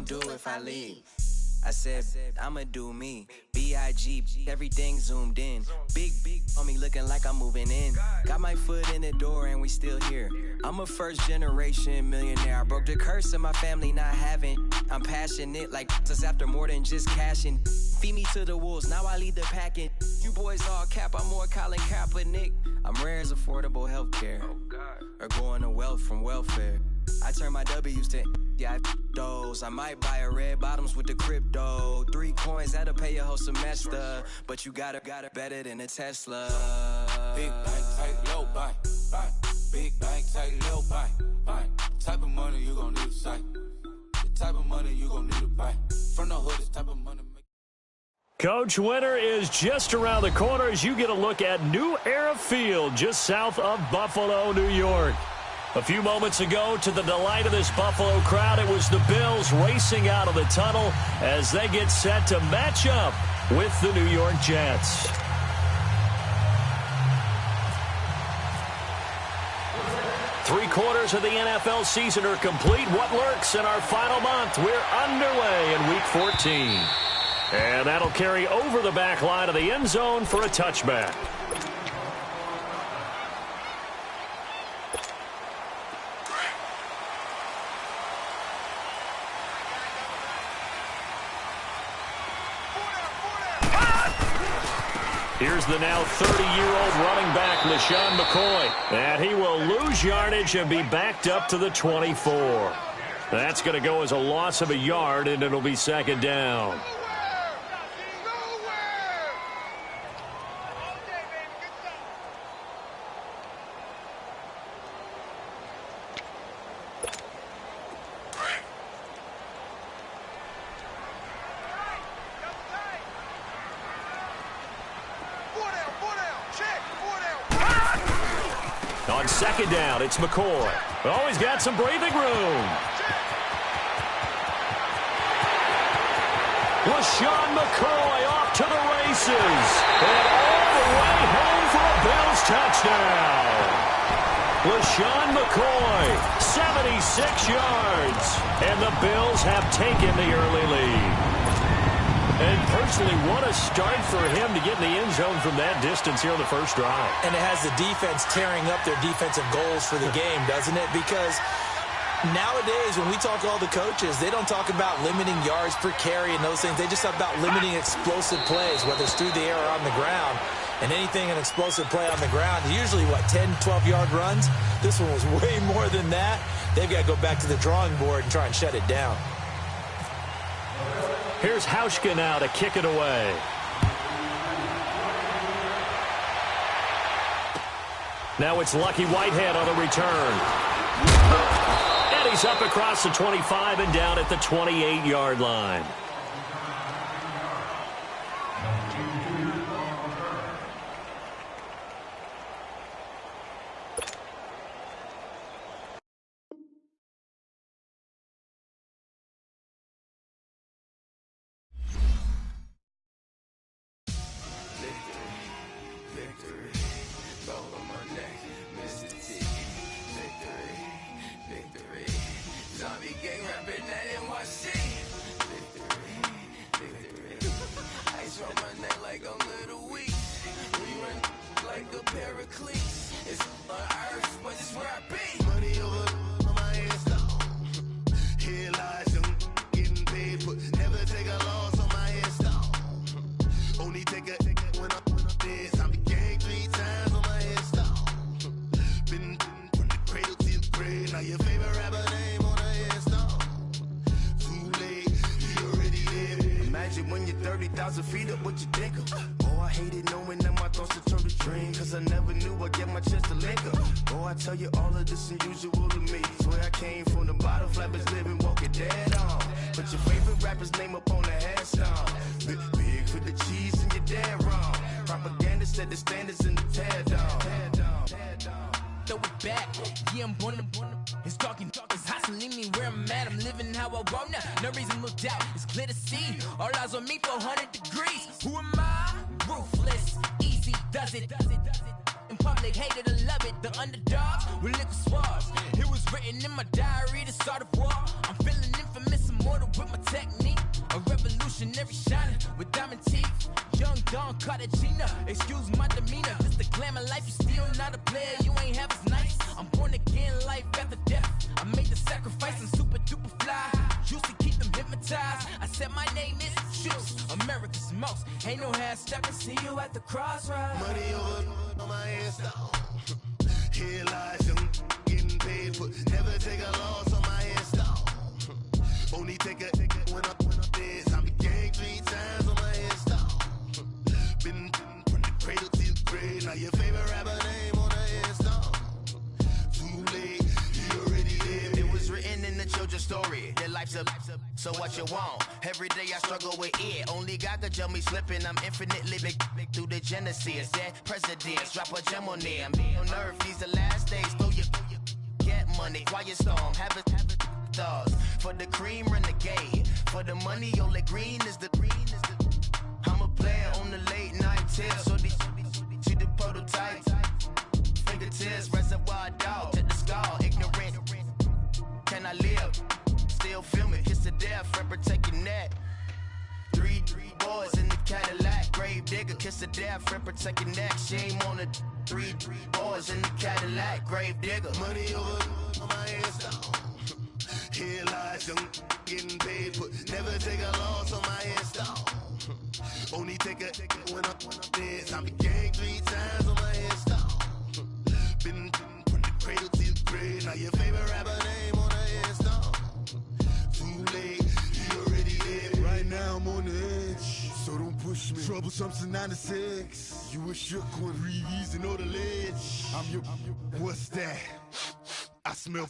gon' do if I leave? I said, I'ma do me. B.I.G. Everything zoomed in. Big on me looking like I'm moving in. Got my foot in the door and we still here. I'm a first generation millionaire. I broke the curse of my family not having. I'm passionate like us after more than just cashing. Feed me to the wolves, now I lead the packing. You boys all cap, I'm more Colin Kaepernick. I'm rare as affordable healthcare. Or going to wealth from welfare. I turn my W's to those. I might buy a red bottoms with the crypto. 3 coins, that'll pay your whole semester. But you gotta better than a Tesla. Big bank, tight, low bank, bank. Big bank, tight, low bank, bank. Type of money you gon' need to sight. The type of money you gon' need to buy. From the hood, this type of money. Coach, winter is just around the corner as you get a look at New Era Field just south of Buffalo, New York. A few moments ago, to the delight of this Buffalo crowd, it was the Bills racing out of the tunnel as they get set to match up with the New York Jets. Three-quarters of the NFL season are complete. What lurks in our final month? We're underway in Week 14. And that'll carry over the back line of the end zone for a touchback. Here's the now 30-year-old running back, LeSean McCoy. And he will lose yardage and be backed up to the 24. That's going to go as a loss of a yard, and it'll be second down. On second down, it's McCoy. Oh, he's got some breathing room. LeSean McCoy off to the races. And all the way home for a Bills touchdown. LeSean McCoy, 76 yards. And the Bills have taken the early lead. And personally, what a start for him to get in the end zone from that distance here on the first drive. And it has the defense tearing up their defensive goals for the game, doesn't it? Because nowadays, when we talk to all the coaches, they don't talk about limiting yards per carry and those things. They just talk about limiting explosive plays, whether it's through the air or on the ground. And anything an explosive play on the ground, usually, 10, 12-yard runs? This one was way more than that. They've got to go back to the drawing board and try and shut it down. Here's Hauschka now to kick it away. Now it's Lucky Whitehead on the return. And he's up across the 25 and down at the 28-yard line. It was written in my diary to start a war. I'm feeling infamous, immortal with my Revolutionary shining with diamond teeth. Young Don Cartagena, excuse my demeanor. This the glamour life, you still not a player. You ain't half as nice. I'm born again, life after death. I made the sacrifice and super duper fly. Used to keep them hypnotized. I said my name is Juice, America's most. Ain't no half stepping. See you at the crossroads. Money over on my headstone. Here lies young, getting paid for. Never take a loss on my headstone. Only take a when I'm dead. I be gang 3 times on my headstone. Been from the cradle to the grave. Now your favorite rapper name on the headstone. Too late, you already dead. It was written in the children's story. Their life's a so what you want? Every day I struggle with it. Only God could tell me slipping. I'm infinitely big through the genesis. Dead presidents, drop a gem on there. Me on earth, these the last days. Throw your get money, quiet storm, have it thoughts. For the cream, renegade. For the money, only green is the. I'm a player on the late night tip. So these see the prototype. Fingertips, reservoir dog, to the skull. Ignorant. Can I live? Still film it, kiss to death, and protect your neck. 3 boys in the Cadillac, grave digger, kiss to death, and protect your neck. Shame on the 3 boys in the Cadillac, grave digger. Money over on my headstone. Here lies young, getting paid for. Never take a loss on my headstone. Only take a when I'm dead. I be gang 3 times on my headstone. Been from the cradle to the grave. Now your favorite rapper name on the headstone. Too late, you already dead. Right now I'm on the edge, so don't push me. Troublesome to 96. You a shook one, breeze and know the ledge. I'm your, what's that? I smell.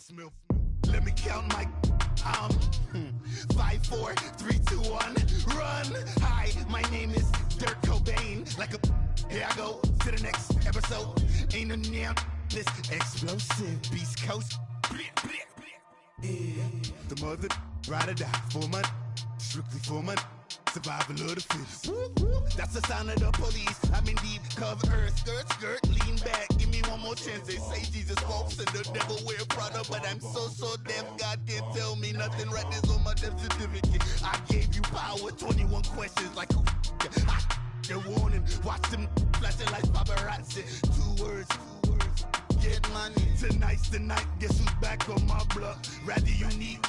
Let me count my 5, 4, 3, 2, 1, run. Hi, my name is Dirk Cobain. Like a, here I go to the next episode. Ain't no damn this explosive Beast Coast. Yeah. The mother ride or die for my, strictly for my. Survival of the fittest. That's the sign of the police. I'm in deep cover earth. Skirt, lean back. Give me one more chance. They say Jesus walks and the devil wear Prada, but I'm so deaf. God can't tell me nothing. Right this on my death certificate. I gave you power. 21 questions like who? They're warning. Watch them flashing like paparazzi. 2 words. Get money. Tonight's the night. Guess who's back on my block? Rather unique.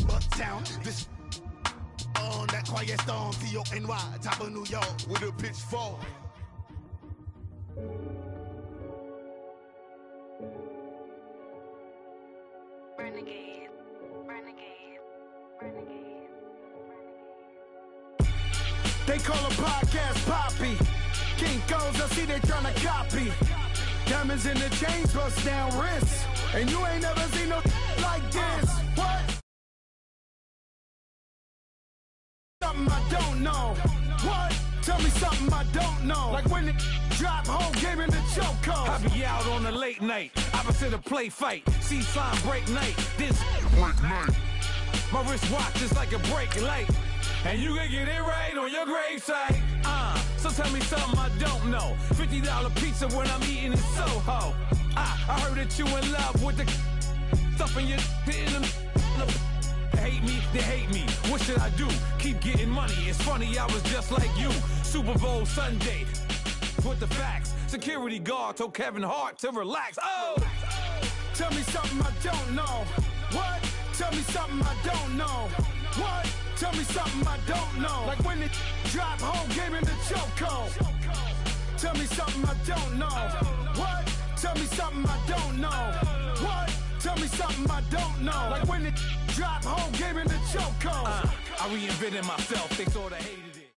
Bucktown. This. On that quiet storm, T-O-N-Y, top of New York, with a pitchfork. Renegade. They call a podcast Poppy. Kinkos, I see they tryna copy. Diamonds in the chains, bust down wrists. And you ain't never seen no like this. What? Something I don't know. What? Tell me something I don't know. Like when it drop, whole game in the chokehold. I be out on a late night, opposite a play fight. See sign break night, this break night. My wristwatch is like a break light, and you can get it right on your gravesite. So tell me something I don't know. $50 pizza when I'm eating in Soho. I heard that you in love with the stuff in your in the. Hate me, they hate me. What should I do? Keep getting money. It's funny, I was just like you. Super Bowl Sunday. With the facts. Security guard told Kevin Hart to relax. Oh! Tell me something I don't know. What? Tell me something I don't know. What? Tell me something I don't know. Like when it drop, whole game in the chokehold. Tell me something I don't know. What? Tell me something I don't know. What? Tell me something I don't know. Like when it drop, whole game in the chokehold. I reinvented myself. They sort of hated it.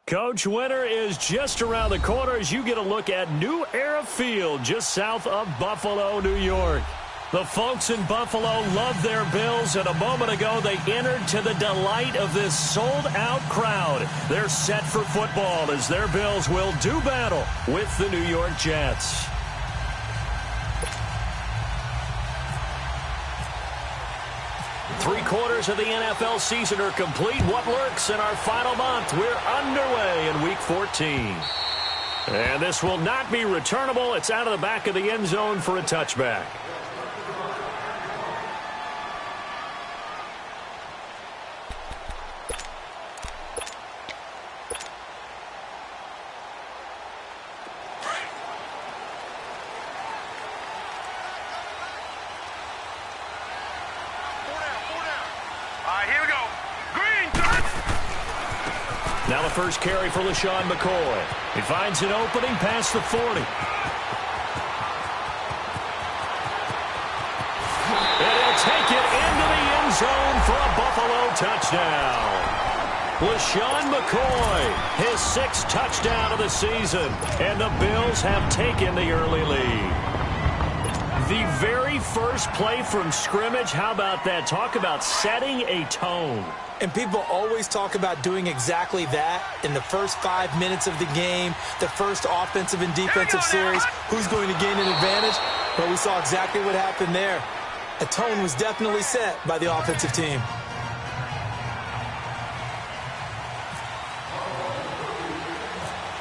Coach, winter is just around the corner as you get a look at New Era Field just south of Buffalo, New York. The folks in Buffalo love their Bills, and a moment ago they entered to the delight of this sold-out crowd. They're set for football as their Bills will do battle with the New York Jets. Three-quarters of the NFL season are complete. What lurks in our final month? We're underway in Week 14. And this will not be returnable. It's out of the back of the end zone for a touchback. Now the first carry for LaShawn McCoy. He finds an opening past the 40. And he'll take it into the end zone for a Buffalo touchdown. LaShawn McCoy, his 6th touchdown of the season, and the Bills have taken the early lead. The very first play from scrimmage, how about that? Talk about setting a tone. And people always talk about doing exactly that in the first 5 minutes of the game, the first offensive and defensive series. Who's going to gain an advantage? But we saw exactly what happened there. A tone was definitely set by the offensive team.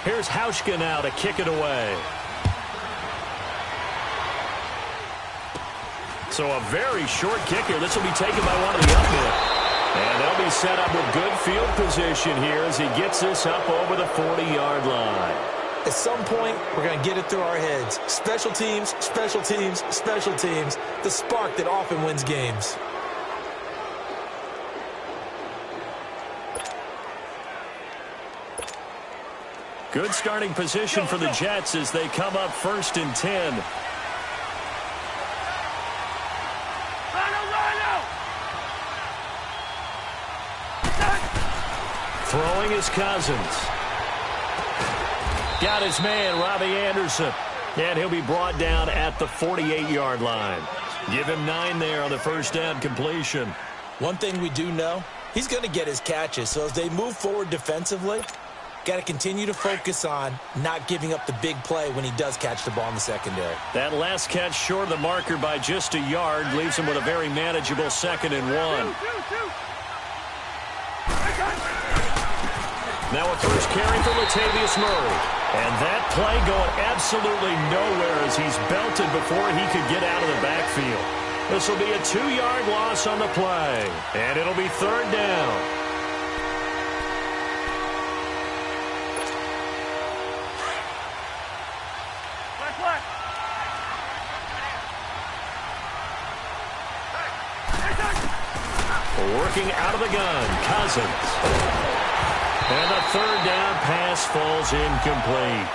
Here's Hauschka now to kick it away. So a very short kicker. This will be taken by one of the upfield. And they'll be set up with good field position here as he gets this up over the 40-yard line. At some point, we're going to get it through our heads. Special teams, special teams, special teams. The spark that often wins games. Good starting position for the Jets as they come up 1st and 10. Throwing his Cousins. Got his man, Robbie Anderson. And he'll be brought down at the 48-yard line. Give him 9 there on the first down completion. One thing we do know, he's going to get his catches. So as they move forward defensively, got to continue to focus on not giving up the big play when he does catch the ball in the secondary. That last catch short of the marker by just a yard leaves him with a very manageable 2nd and 1. Now a first carry for Latavius Murray. And that play going absolutely nowhere as he's belted before he could get out of the backfield. This will be a 2-yard loss on the play. And it'll be 3rd down. Working out of the gun, Cousins. And the 3rd down pass falls incomplete.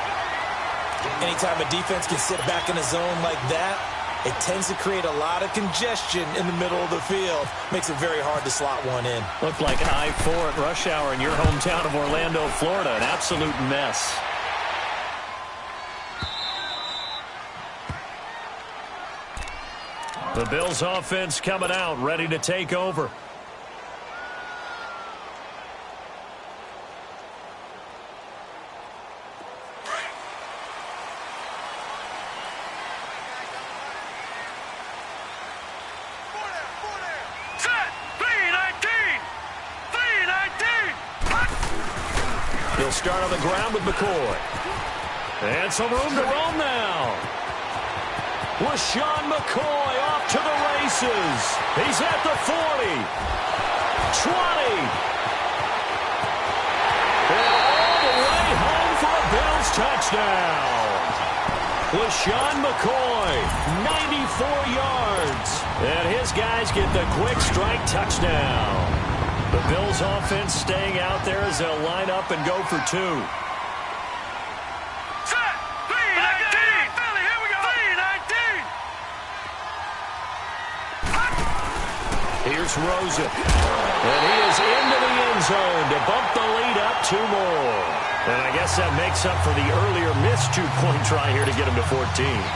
Anytime a defense can sit back in a zone like that, it tends to create a lot of congestion in the middle of the field. Makes it very hard to slot one in. Looked like I-4 at rush hour in your hometown of Orlando, Florida. An absolute mess. The Bills offense coming out, ready to take over. He'll start on the ground with McCoy. And some room to roam now. LaShawn McCoy off to the races. He's at the 40. 20. And all the way home for a Bills touchdown. LaShawn McCoy, 94 yards. And his guys get the quick strike touchdown. The Bills offense staying out there as they'll line up and go for 2. Here's Rosen. And he is into the end zone to bump the lead up 2 more. And I guess that makes up for the earlier missed 2-point try here to get him to 14.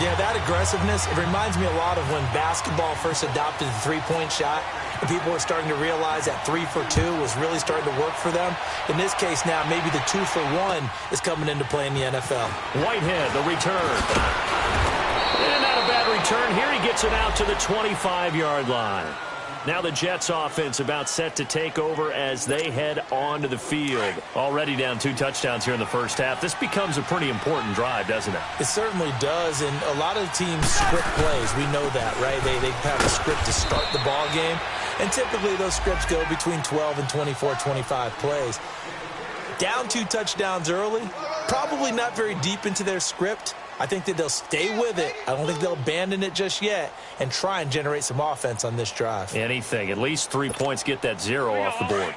Yeah, that aggressiveness, it reminds me a lot of when basketball first adopted the 3-point shot. And people were starting to realize that 3 for 2 was really starting to work for them. In this case now, maybe the 2 for 1 is coming into play in the NFL. Whitehead, the return. And not a bad return here. He gets it out to the 25-yard line. Now the Jets offense about set to take over as they head onto the field. Already down 2 touchdowns here in the first half. This becomes a pretty important drive, doesn't it? It certainly does, and a lot of teams script plays. We know that, right? They have a script to start the ball game, and typically those scripts go between 12 and 24, 25 plays. Down 2 touchdowns early, probably not very deep into their script. I think that they'll stay with it. I don't think they'll abandon it just yet and try and generate some offense on this drive. Anything. At least 3 points, get that 0 off the board.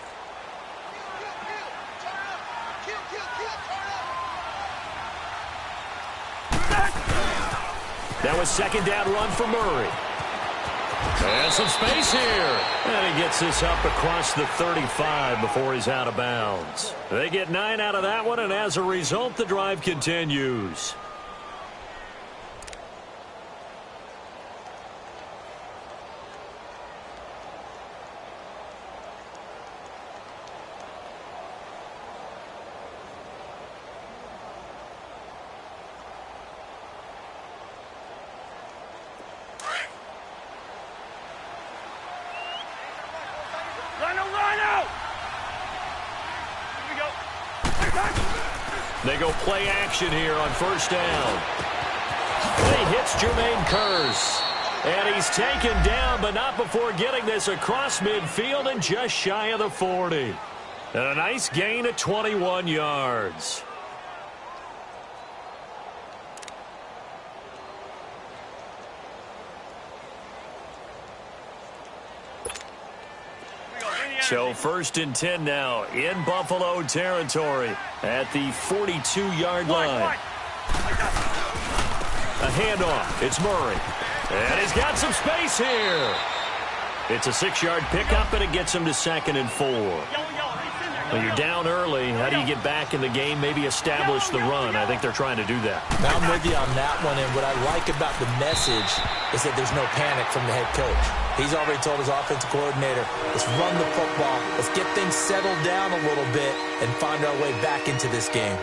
a second down run for Murray. And some space here. And he gets this up across the 35 before he's out of bounds. They get 9 out of that one, and as a result, the drive continues. They go play action here on first down. And he hits Jermaine Kearse. And he's taken down, but not before getting this across midfield and just shy of the 40. And a nice gain of 21 yards. So 1st and 10 now in Buffalo territory at the 42-yard line. A handoff. It's Murray. And he's got some space here. It's a 6-yard pickup, and it gets him to 2nd and 4. When you're down early, how do you get back in the game, maybe establish the run? I think they're trying to do that. Now I'm with you on that one, and what I like about the message is that there's no panic from the head coach. He's already told his offensive coordinator, let's run the football, let's get things settled down a little bit and find our way back into this game.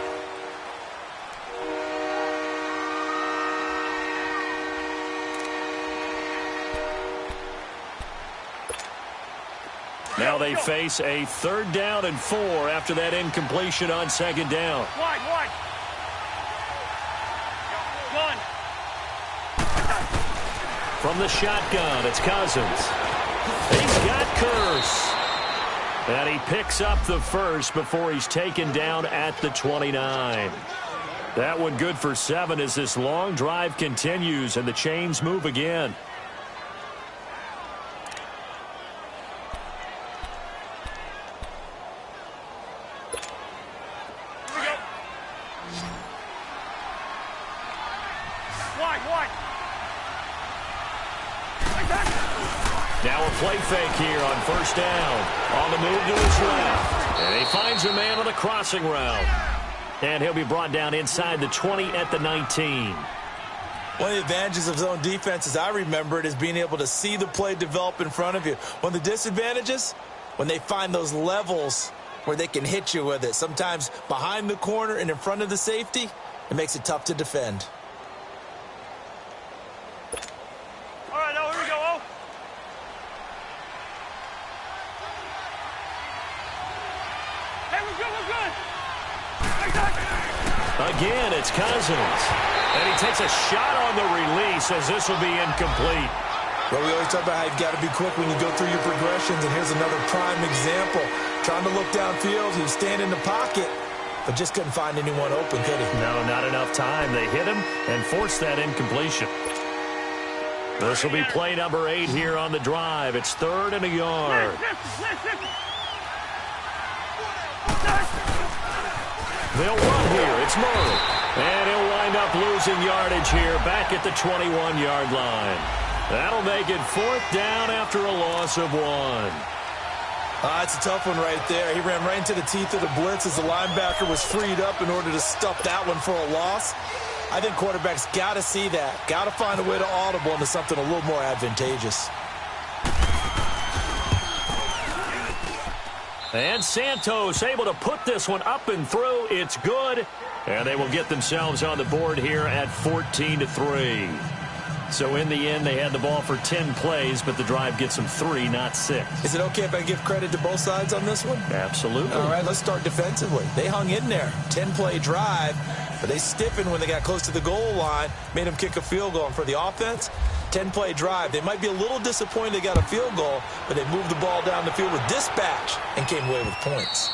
Now they face a 3rd down and 4 after that incompletion on 2nd down. From the shotgun, it's Cousins. He's got Kearse. And he picks up the first before he's taken down at the 29. That one good for 7 as this long drive continues and the chains move again. Now a play fake here on first down. On the move to his left. And he finds a man on the crossing route. And he'll be brought down inside the 20 at the 19. One of the advantages of zone defense, as I remember it, is being able to see the play develop in front of you. One of the disadvantages, when they find those levels where they can hit you with it. Sometimes behind the corner and in front of the safety, it makes it tough to defend. Again, it's Cousins. And he takes a shot on the release as this will be incomplete. Well, we always talk about how you've got to be quick when you go through your progressions, and here's another prime example. Trying to look downfield, he was standing in the pocket, but just couldn't find anyone open, could he? No, not enough time. They hit him and forced that incompletion. This will be play number 8 here on the drive. It's 3rd and a yard. They'll run here. It's Murray. And he'll wind up losing yardage here back at the 21-yard line. That'll make it 4th down after a loss of 1. It's a tough one right there. He ran right into the teeth of the blitz as the linebacker was freed up in order to stuff that one for a loss. I think quarterbacks got to see that. Got to find a way to audible into something a little more advantageous. And Santos able to put this one up and through. It's good. And they will get themselves on the board here at 14-3. So in the end, they had the ball for 10 plays, but the drive gets them 3, not 6. Is it okay if I give credit to both sides on this one? Absolutely. All right, let's start defensively. They hung in there. 10-play drive, but they stiffened when they got close to the goal line, made them kick a field goal. And for the offense, 10-play drive. They might be a little disappointed they got a field goal, but they moved the ball down the field with dispatch and came away with points.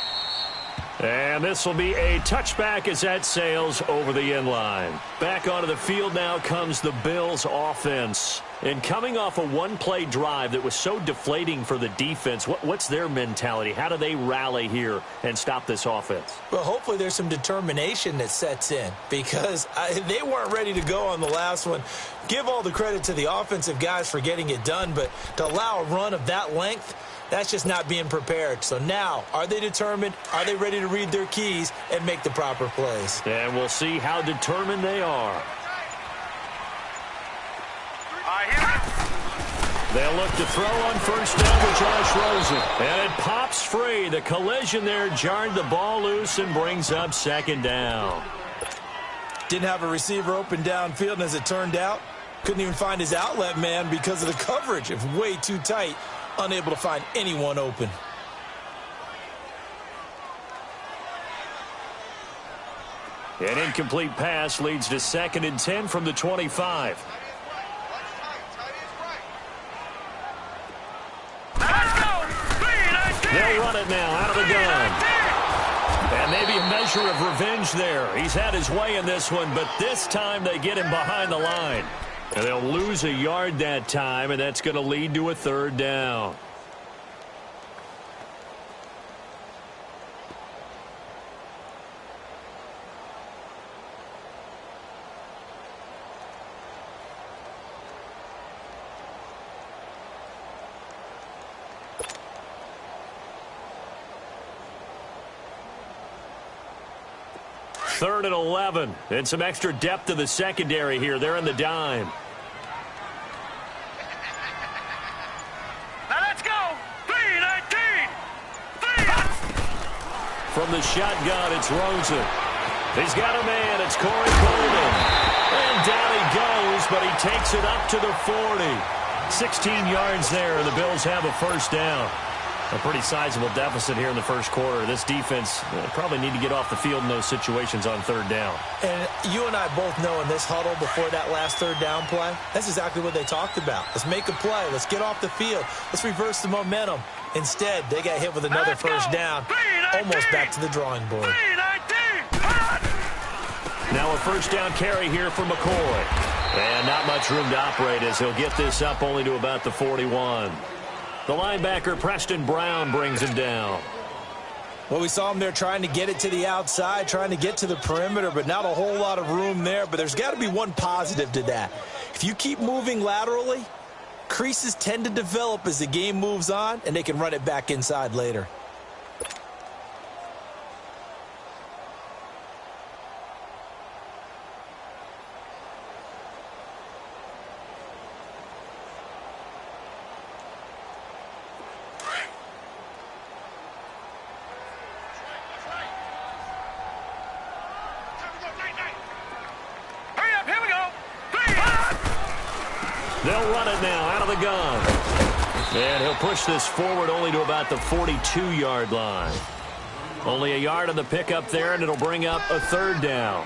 And this will be a touchback as that sails over the end line. Back onto the field now comes the Bills offense. And coming off a one-play drive that was so deflating for the defense, what's their mentality? How do they rally here and stop this offense? Well, hopefully there's some determination that sets in because they weren't ready to go on the last one. Give all the credit to the offensive guys for getting it done, but to allow a run of that length, that's just not being prepared. So now, are they determined? Are they ready to read their keys and make the proper plays? And we'll see how determined they are. They'll look to throw on first down with Josh Rosen. And it pops free. The collision there jarred the ball loose and brings up second down. Didn't have a receiver open downfield, and as it turned out, couldn't even find his outlet man because of the coverage. It was way too tight, unable to find anyone open. An incomplete pass leads to 2nd and 10 from the 25. They'll run it now out of the gun. And maybe a measure of revenge there. He's had his way in this one, but this time they get him behind the line. And they'll lose a yard that time, and that's going to lead to a 3rd down. Third and 11, and some extra depth to the secondary here. They're in the dime. Now let's go. 3-19. From the shotgun, it's Rosen. He's got a man. It's Corey Coleman. And down he goes, but he takes it up to the 40. 16 yards there, and the Bills have a first down. A pretty sizable deficit here in the first quarter. This defense probably need to get off the field in those situations on 3rd down. And you and I both know in this huddle before that last 3rd down play, that's exactly what they talked about. Let's make a play. Let's get off the field. Let's reverse the momentum. Instead, they got hit with another first down, almost back to the drawing board. Now a first down carry here for McCoy. And not much room to operate as he'll get this up only to about the 41. The linebacker, Preston Brown, brings him down. Well, we saw him there trying to get it to the outside, trying to get to the perimeter, but not a whole lot of room there. But there's got to be one positive to that. If you keep moving laterally, creases tend to develop as the game moves on, and they can run it back inside later. They'll run it now out of the gun. And he'll push this forward only to about the 42-yard line. Only a yard on the pickup there, and it'll bring up a 3rd down.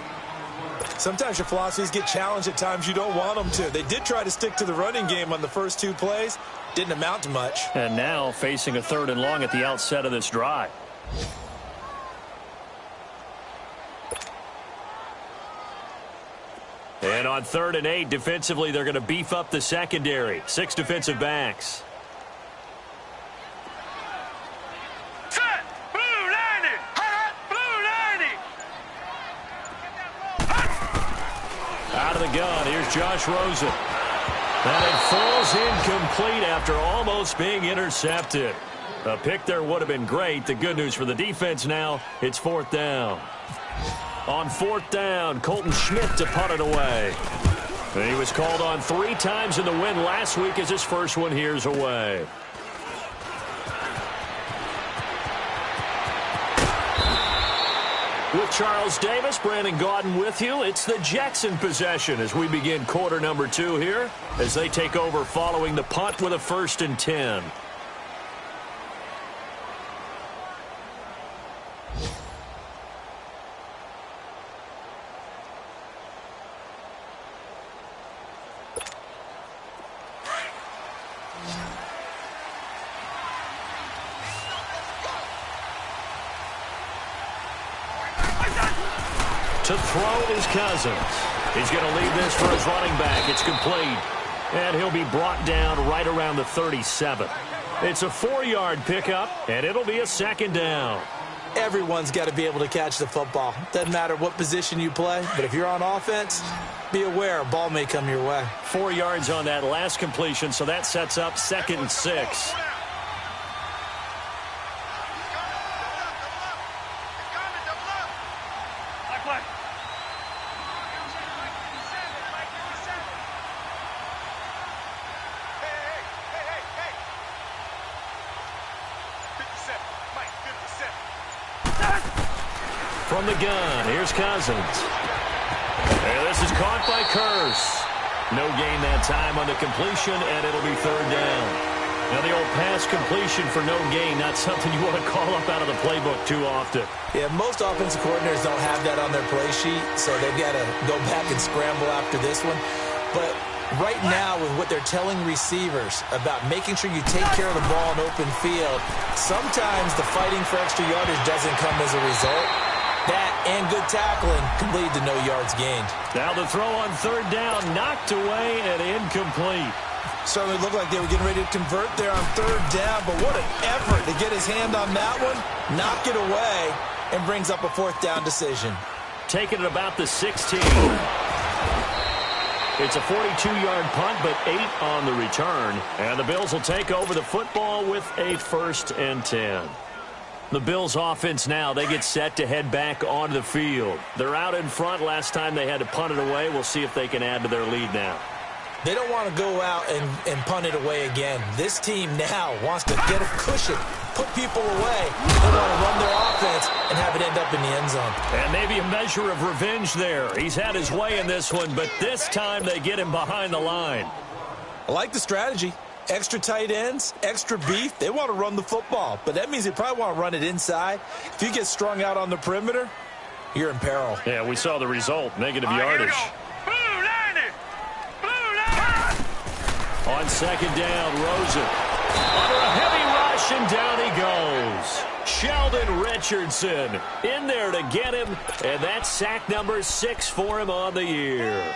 Sometimes your philosophies get challenged at times you don't want them to. They did try to stick to the running game on the first 2 plays. Didn't amount to much. And now facing a 3rd and long at the outset of this drive. And on 3rd and 8, defensively, they're going to beef up the secondary. 6 defensive backs. Set. Blue 90. Hot. Blue 90. Out of the gun, here's Josh Rosen. And it falls incomplete after almost being intercepted. A pick there would have been great. The good news for the defense now, it's 4th down. On 4th down, Colton Schmidt to punt it away. And he was called on 3 times in the win last week as his first one here's away. With Charles Davis, Brandon Gaudin with you. It's the Jets in possession as we begin quarter number 2 here as they take over following the punt with a 1st and 10. To throw is Cousins. He's going to leave this for his running back. It's complete. And he'll be brought down right around the 37. It's a 4-yard pickup, and it'll be a second down. Everyone's got to be able to catch the football. Doesn't matter what position you play, but if you're on offense, be aware a ball may come your way. 4 yards on that last completion, so that sets up 2nd and 6. From the gun, here's Cousins. And this is caught by Curse. No gain that time on the completion, and it'll be 3rd down. Now, the old pass completion for no gain, not something you want to call up out of the playbook too often. Yeah, most offensive coordinators don't have that on their play sheet, so they've got to go back and scramble after this one. But right now, with what they're telling receivers about making sure you take care of the ball in open field, sometimes the fighting for extra yardage doesn't come as a result. That and good tackling can lead to no yards gained. Now the throw on 3rd down, knocked away and incomplete. Certainly looked like they were getting ready to convert there on 3rd down, but what an effort to get his hand on that one, knock it away, and brings up a 4th down decision. Taking it about the 16. It's a 42-yard punt, but 8 on the return. And the Bills will take over the football with a 1st and 10. The Bills offense now, they get set to head back onto the field. They're out in front. Last time they had to punt it away. We'll see if they can add to their lead now. They don't want to go out and punt it away again. This team now wants to get a cushion, put people away. They want to run their offense and have it end up in the end zone. And maybe a measure of revenge there. He's had his way in this one, but this time they get him behind the line. I like the strategy. Extra tight ends, extra beef. They want to run the football, but that means they probably want to run it inside. If you get strung out on the perimeter, you're in peril. Yeah, we saw the result, negative yardage. On 2nd down, Rosen. Under a heavy rush, and down he goes. Sheldon Richardson in there to get him, and that's sack number 6 for him on the year.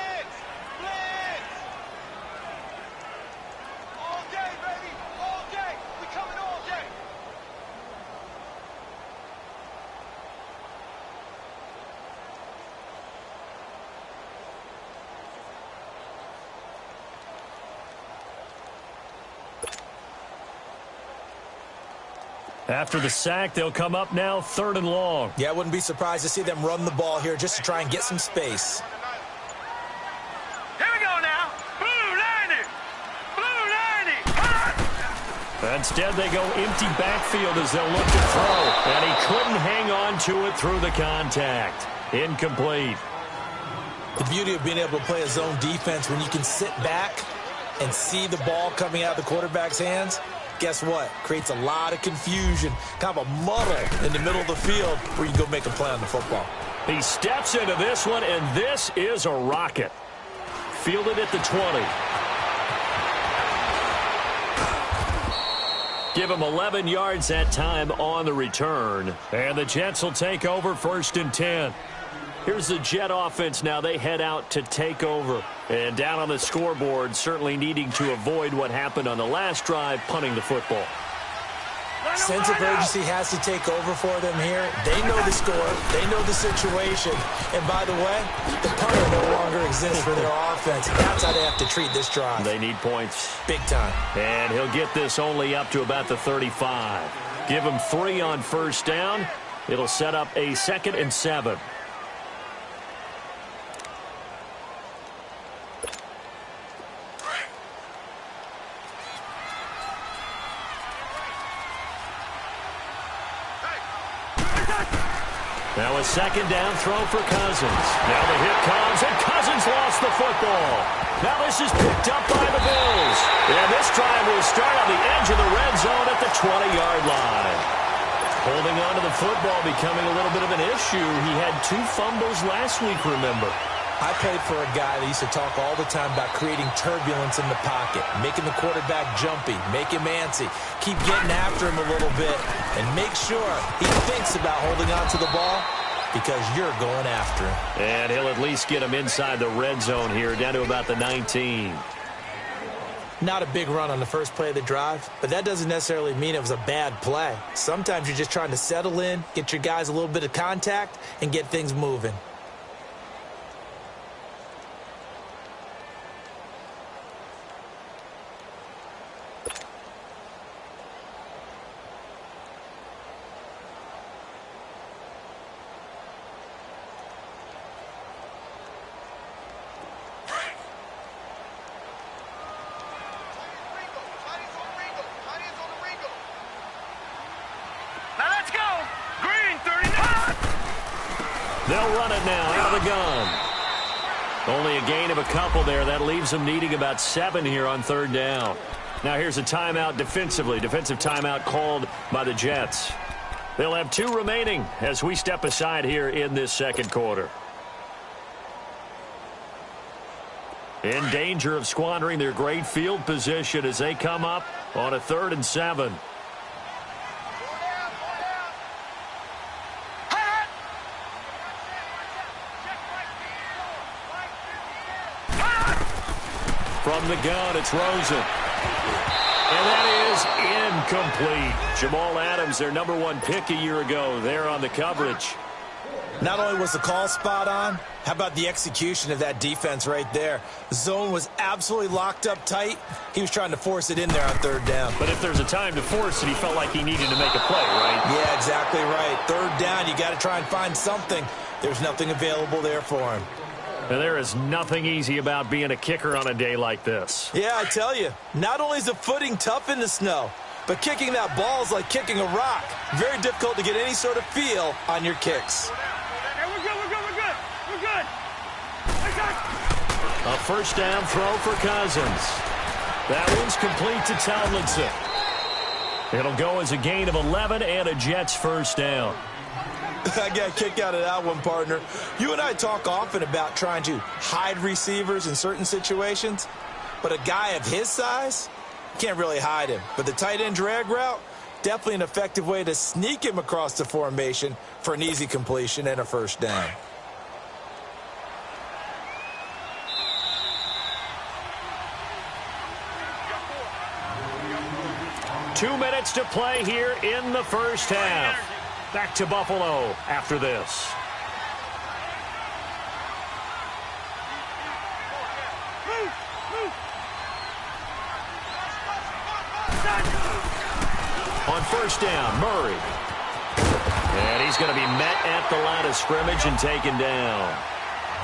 After the sack, they'll come up now 3rd and long. Yeah, I wouldn't be surprised to see them run the ball here just to try and get some space. Here we go now. Blue 90. Blue 90. Instead, they go empty backfield as they'll look to throw. And he couldn't hang on to it through the contact. Incomplete. The beauty of being able to play a zone defense when you can sit back and see the ball coming out of the quarterback's hands, guess what? Creates a lot of confusion, kind of a muddle in the middle of the field where you can go make a play on the football. He steps into this one, and this is a rocket. Fielded at the 20. Give him 11 yards that time on the return. And the Jets will take over 1st and 10. Here's the Jet offense now. They head out to take over. And down on the scoreboard, certainly needing to avoid what happened on the last drive, punting the football. Sense of urgency has to take over for them here. They know the score. They know the situation. And by the way, the punter no longer exists for their offense. That's how they have to treat this drive. They need points. Big time. And he'll get this only up to about the 35. Give him 3 on 1st down. It'll set up a 2nd and 7. Now a 2nd down throw for Cousins. Now the hit comes, and Cousins lost the football. Now this is picked up by the Bills. And this drive will start on the edge of the red zone at the 20-yard line. Holding on to the football becoming a little bit of an issue. He had 2 fumbles last week, remember. I played for a guy that used to talk all the time about creating turbulence in the pocket, making the quarterback jumpy, make him antsy, keep getting after him a little bit, and make sure he thinks about holding on to the ball because you're going after him. And he'll at least get him inside the red zone here, down to about the 19. Not a big run on the first play of the drive, but that doesn't necessarily mean it was a bad play. Sometimes you're just trying to settle in, get your guys a little bit of contact, and get things moving. They'll run it now out of the gun. Only a gain of a couple there. That leaves them needing about 7 here on third down. Now here's a timeout defensively. Defensive timeout called by the Jets. They'll have 2 remaining as we step aside here in this second quarter. In danger of squandering their great field position as they come up on a 3rd and 7. From the gun, it's Rosen. And that is incomplete. Jamal Adams, their #1 pick a year ago, there on the coverage. Not only was the call spot on, how about the execution of that defense right there? The zone was absolutely locked up tight. He was trying to force it in there on 3rd down. But if there's a time to force it, he felt like he needed to make a play, right? Yeah, exactly right. 3rd down, you got to try and find something. There's nothing available there for him. And there is nothing easy about being a kicker on a day like this. Yeah, I tell you, not only is the footing tough in the snow, but kicking that ball is like kicking a rock. Very difficult to get any sort of feel on your kicks. Hey, we're good. A first down throw for Cousins. That one's complete to Tomlinson. It'll go as a gain of 11 and a Jets first down. I got a kick out of that one, partner. You and I talk often about trying to hide receivers in certain situations, but a guy of his size, can't really hide him. But the tight end drag route, definitely an effective way to sneak him across the formation for an easy completion and a first down. Two minutes to play here in the first half. Back to Buffalo after this. On first down, Murray. And he's going to be met at the line of scrimmage and taken down.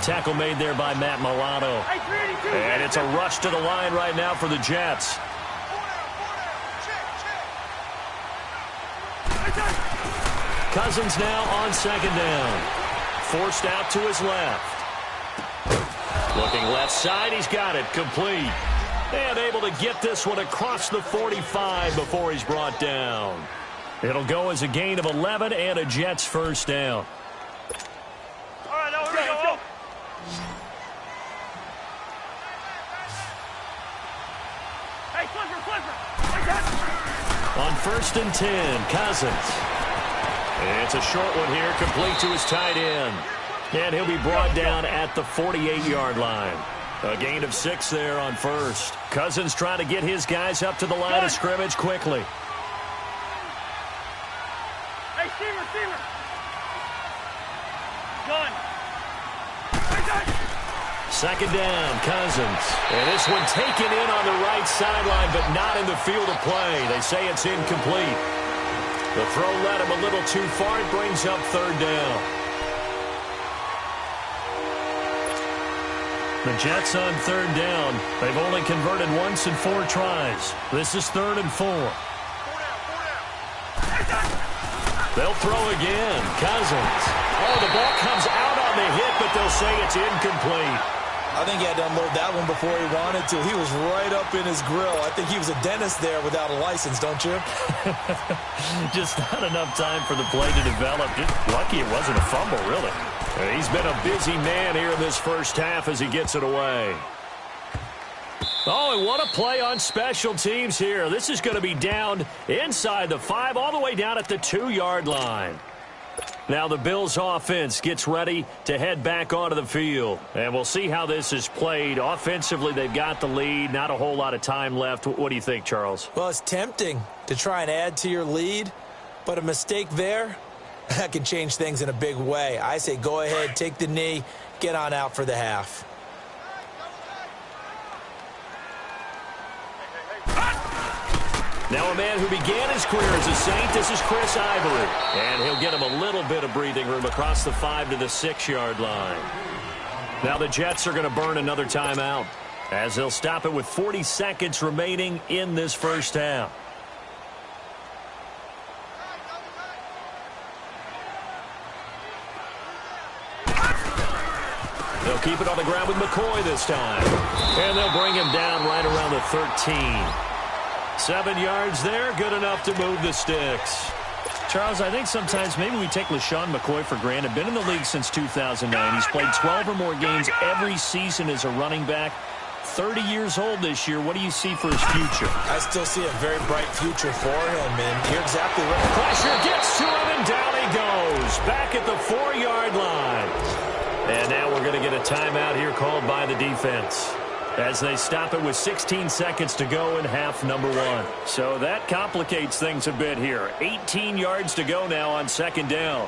Tackle made there by Matt Milano. And it's a rush to the line right now for the Jets. Cousins now on second down. Forced out to his left. Looking left side, he's got it. Complete. And able to get this one across the 45 before he's brought down. It'll go as a gain of 11 and a Jets first down. All right, now let's go. Hey, flipper. On first and 10, Cousins. It's a short one here, complete to his tight end. And he'll be brought down at the 48-yard line. A gain of 6 there on first. Cousins trying to get his guys up to the line of scrimmage quickly. Hey, Steamer. Gun. Second down, Cousins. And this one taken in on the right sideline, but not in the field of play. They say it's incomplete. The throw led him a little too far. It brings up third down. The Jets on third down. They've only converted once in 4 tries. This is 3rd and 4. They'll throw again. Cousins. Oh, the ball comes out on the hit, but they'll say it's incomplete. I think he had to unload that one before he wanted to. He was right up in his grill. I think he was a dentist there without a license, don't you? Just not enough time for the play to develop. Just lucky it wasn't a fumble, really. He's been a busy man here in this first half as he gets it away. Oh, and what a play on special teams here. This is going to be down inside the 5, all the way down at the 2-yard line. Now the Bills offense gets ready to head back onto the field. And we'll see how this is played. Offensively, they've got the lead. Not a whole lot of time left. What do you think, Charles? Well, it's tempting to try and add to your lead, but a mistake there, that can change things in a big way. I say go ahead, take the knee, get on out for the half. Now a man who began his career as a Saint, this is Chris Ivory. And he'll get him a little bit of breathing room across the 5 to the 6-yard line. Now the Jets are going to burn another timeout as they'll stop it with 40 seconds remaining in this first half. They'll keep it on the ground with McCoy this time. And they'll bring him down right around the 13. 7 yards there, good enough to move the sticks. Charles, I think sometimes maybe we take LaShawn McCoy for granted. Been in the league since 2009. He's played 12 or more games every season as a running back. 30 years old this year. What do you see for his future? I still see a very bright future for him, and you're exactly right. Pressure gets to him, and down he goes. Back at the 4-yard line. And now we're going to get a timeout here called by the defense, as they stop it with 16 seconds to go in half number 1. So that complicates things a bit here. 18 yards to go now on second down.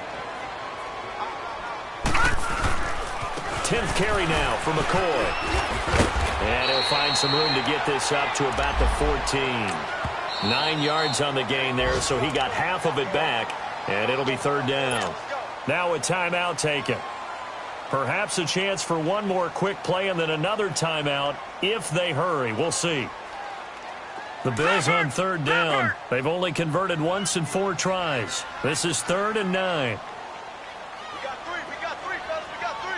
10th carry now for McCoy. And he'll find some room to get this up to about the 14. 9 yards on the gain there, so he got half of it back, and it'll be third down. Now a timeout taken. Perhaps a chance for one more quick play and then another timeout if they hurry. We'll see. The Bills on third down. They've only converted once in 4 tries. This is 3rd and 9. We got three, fellas. We got 3.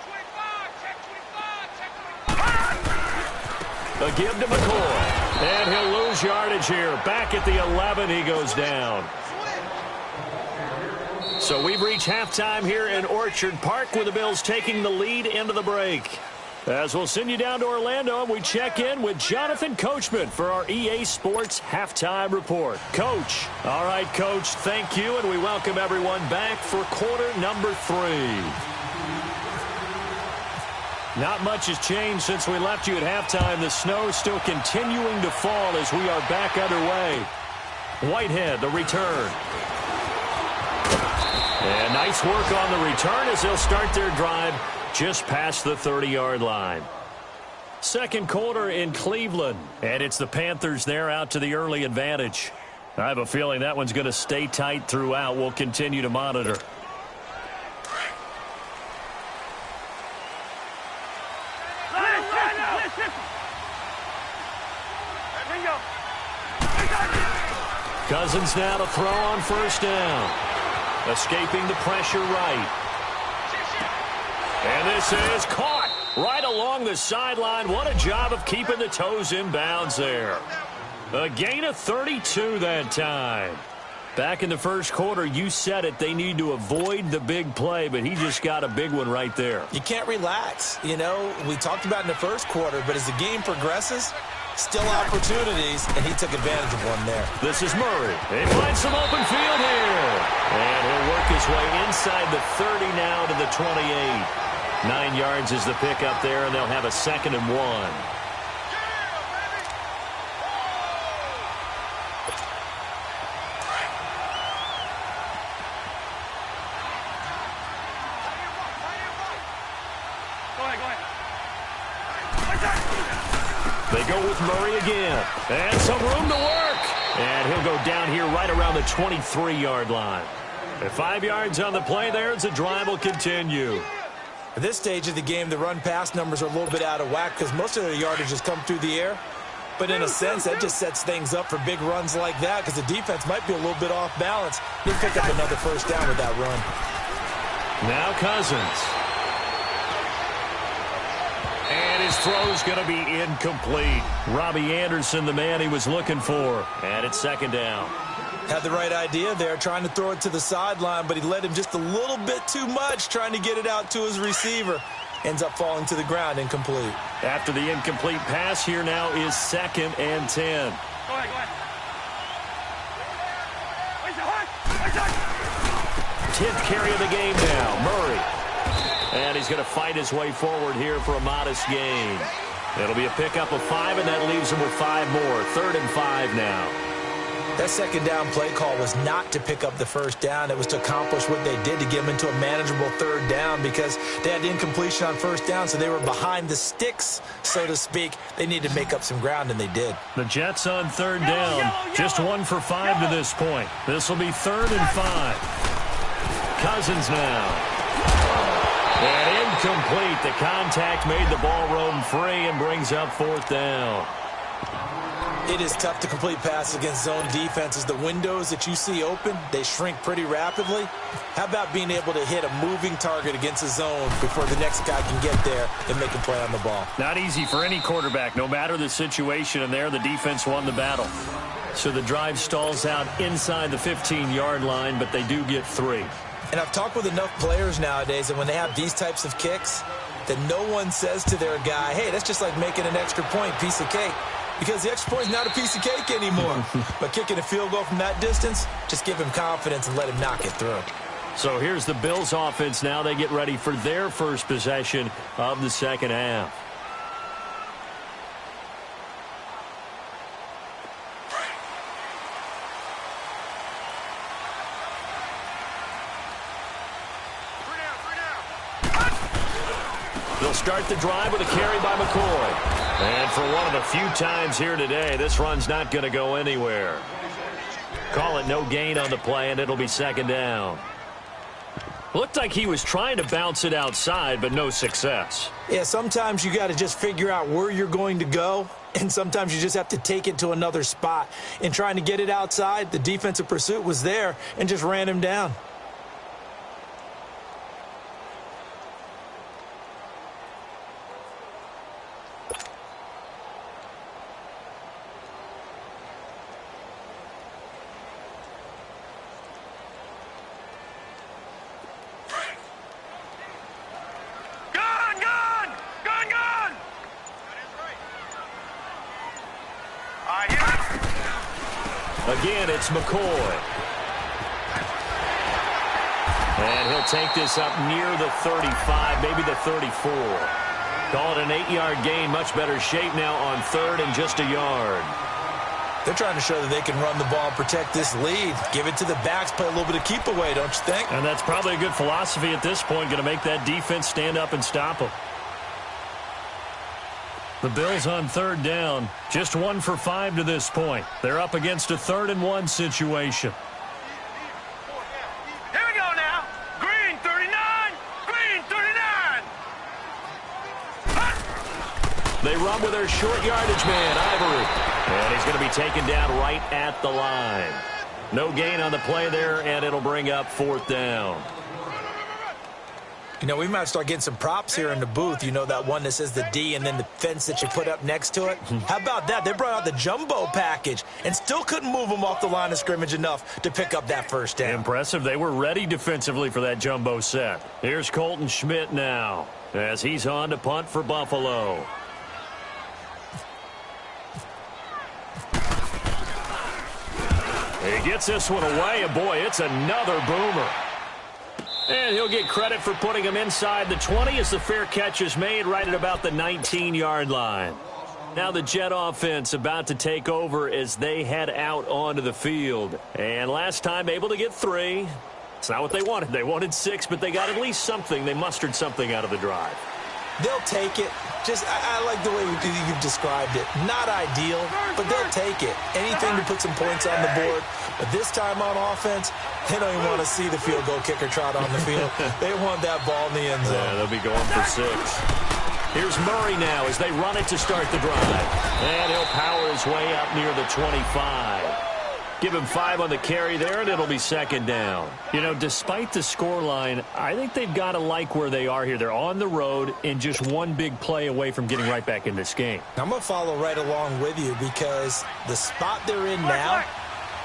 25, check 25. A give to McCoy. And he'll lose yardage here. Back at the 11, he goes down. So we've reached halftime here in Orchard Park with the Bills taking the lead into the break. As we'll send you down to Orlando, and we check in with Jonathan Coachman for our EA Sports Halftime Report. Coach. All right, Coach, thank you, and we welcome everyone back for quarter number 3. Not much has changed since we left you at halftime. The snow is still continuing to fall as we are back underway. Whitehead, the return. And nice work on the return as they'll start their drive just past the 30-yard line. Second quarter in Cleveland, and it's the Panthers there out to the early advantage. I have a feeling that one's going to stay tight throughout. We'll continue to monitor. Cousins now to throw on first down. Escaping the pressure right. And this is caught right along the sideline. What a job of keeping the toes in bounds there. A gain of 32 that time. Back in the first quarter, you said it, they need to avoid the big play, but he just got a big one right there. You can't relax. You know, we talked about in the first quarter, but as the game progresses, still opportunities, and he took advantage of one there. This is Murray. They find some open field here. And he'll work his way inside the 30 now to the 28. 9 yards is the pickup there, and they'll have a 2nd and 1. They go with Murray again. And some room to work. And he'll go down here right around the 23-yard line. At 5 yards on the play there, the drive will continue. At this stage of the game, the run-pass numbers are a little bit out of whack because most of their yardage has come through the air. But in a sense, that just sets things up for big runs like that because the defense might be a little bit off balance. He'll pick up another first down with that run. Now Cousins. And his throw's going to be incomplete. Robbie Anderson, the man he was looking for. And it's 2nd down. Had the right idea there, trying to throw it to the sideline, but he led him just a little bit too much, trying to get it out to his receiver. Ends up falling to the ground, incomplete. After the incomplete pass, here now is 2nd and 10. Go ahead. 10th carry of the game now. Murray. And he's going to fight his way forward here for a modest gain. It'll be a pickup of 5, and that leaves him with 5 more. 3rd and 5 now. That second down play call was not to pick up the first down. It was to accomplish what they did to get them into a manageable 3rd down because they had incompletion on first down, so they were behind the sticks, so to speak. They needed to make up some ground, and they did. The Jets on 3rd down. Just 1 for 5 to this point. This will be 3rd and 5. Cousins now. And incomplete. The contact made the ball roam free and brings up 4th down. It is tough to complete passes against zone defenses. The windows that you see open, they shrink pretty rapidly. How about being able to hit a moving target against a zone before the next guy can get there and make a play on the ball? Not easy for any quarterback, no matter the situation. And there, the defense won the battle. So the drive stalls out inside the 15-yard line, but they do get 3. And I've talked with enough players nowadays that when they have these types of kicks, that no one says to their guy, hey, that's just like making an extra point, piece of cake. Because the extra point is not a piece of cake anymore. But kicking a field goal from that distance, just give him confidence and let him knock it through. So here's the Bills offense now. They get ready for their first possession of the second half. They'll start the drive with a carry by McCoy. And for one of the few times here today, this run's not going to go anywhere. Call it no gain on the play, and it'll be 2nd down. Looked like he was trying to bounce it outside, but no success. Yeah, sometimes you got to just figure out where you're going to go, and sometimes you just have to take it to another spot. In trying to get it outside, the defensive pursuit was there and just ran him down. Again, it's McCoy. And he'll take this up near the 35, maybe the 34. Call it an 8-yard gain. Much better shape now on 3rd and just a yard. They're trying to show that they can run the ball and protect this lead. Give it to the backs, play a little bit of keep away, don't you think? And that's probably a good philosophy at this point. Going to make that defense stand up and stop them. The Bills on 3rd down. Just 1 for 5 to this point. They're up against a 3rd and 1 situation. Here we go now. Green 39. Green 39. They run with their short yardage man, Ivory. And he's going to be taken down right at the line. No gain on the play there, and it'll bring up 4th down. You know, we might start getting some props here in the booth. You know, that one that says the D and then the fence that you put up next to it? How about that? They brought out the jumbo package and still couldn't move them off the line of scrimmage enough to pick up that first down. Impressive. They were ready defensively for that jumbo set. Here's Colton Schmidt now as he's on to punt for Buffalo. He gets this one away, and boy, it's another boomer. And he'll get credit for putting him inside the 20 as the fair catch is made right at about the 19-yard line. Now the Jet offense about to take over as they head out onto the field. And last time able to get 3. It's not what they wanted. They wanted 6, but they got at least something. They mustered something out of the drive. They'll take it. Just, I like the way you've described it. Not ideal, but they'll take it. Anything to put some points on the board. But this time on offense, they don't even want to see the field goal kicker trot on the field. They want that ball in the end zone. Yeah, they'll be going for 6. Here's Murray now as they run it to start the drive. And he'll power his way up near the 25. Give him 5 on the carry there, and it'll be 2nd down. You know, despite the scoreline, I think they've got to like where they are here. They're on the road and just one big play away from getting right back in this game. I'm going to follow right along with you because the spot they're in now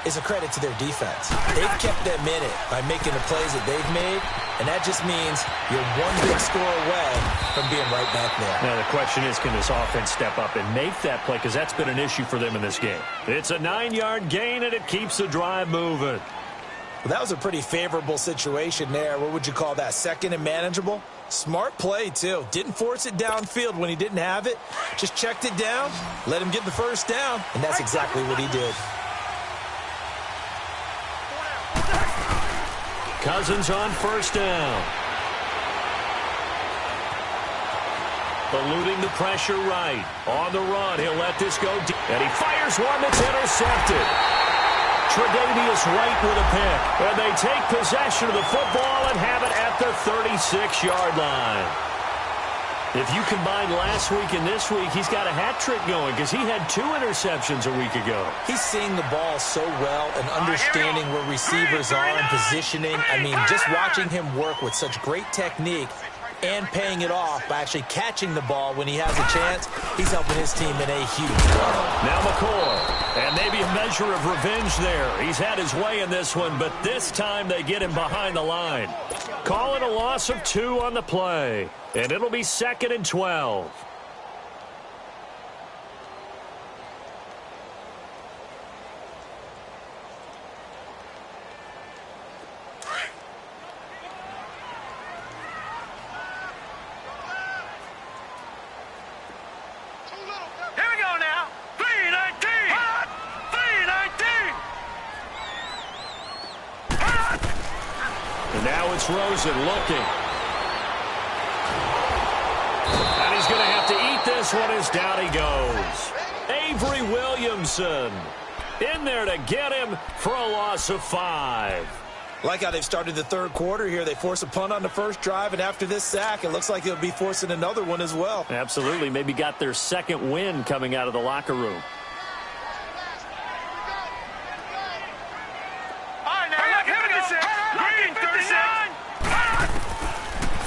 is a credit to their defense. They've kept them in it by making the plays that they've made, and that just means you're one big score away from being right back there. Now, the question is, can this offense step up and make that play? Because that's been an issue for them in this game. It's a 9-yard gain, and it keeps the drive moving. Well, that was a pretty favorable situation there. What would you call that? Second and manageable? Smart play, too. Didn't force it downfield when he didn't have it. Just checked it down, let him get the first down, and that's exactly what he did. Cousins on first down. Eluding the pressure right. On the run, he'll let this go deep. And he fires one that's intercepted. Tre'Davious White with a pick. And they take possession of the football and have it at the 36-yard line. If you combine last week and this week, he's got a hat trick going because he had 2 interceptions a week ago. He's seeing the ball so well and understanding where receivers are and positioning. I mean, just watching him work with such great technique and paying it off by actually catching the ball when he has a chance, he's helping his team in a huge way. Now McCoy, and maybe a measure of revenge there. He's had his way in this one, but this time they get him behind the line. Calling a loss of 2 on the play, and it'll be 2nd and 12. Rosen looking. And he's going to have to eat this one as down he goes. Avery Williamson in there to get him for a loss of 5. Like how they've started the third quarter here. They force a punt on the first drive, and after this sack, it looks like they'll be forcing another one as well. Absolutely. Maybe got their second win coming out of the locker room.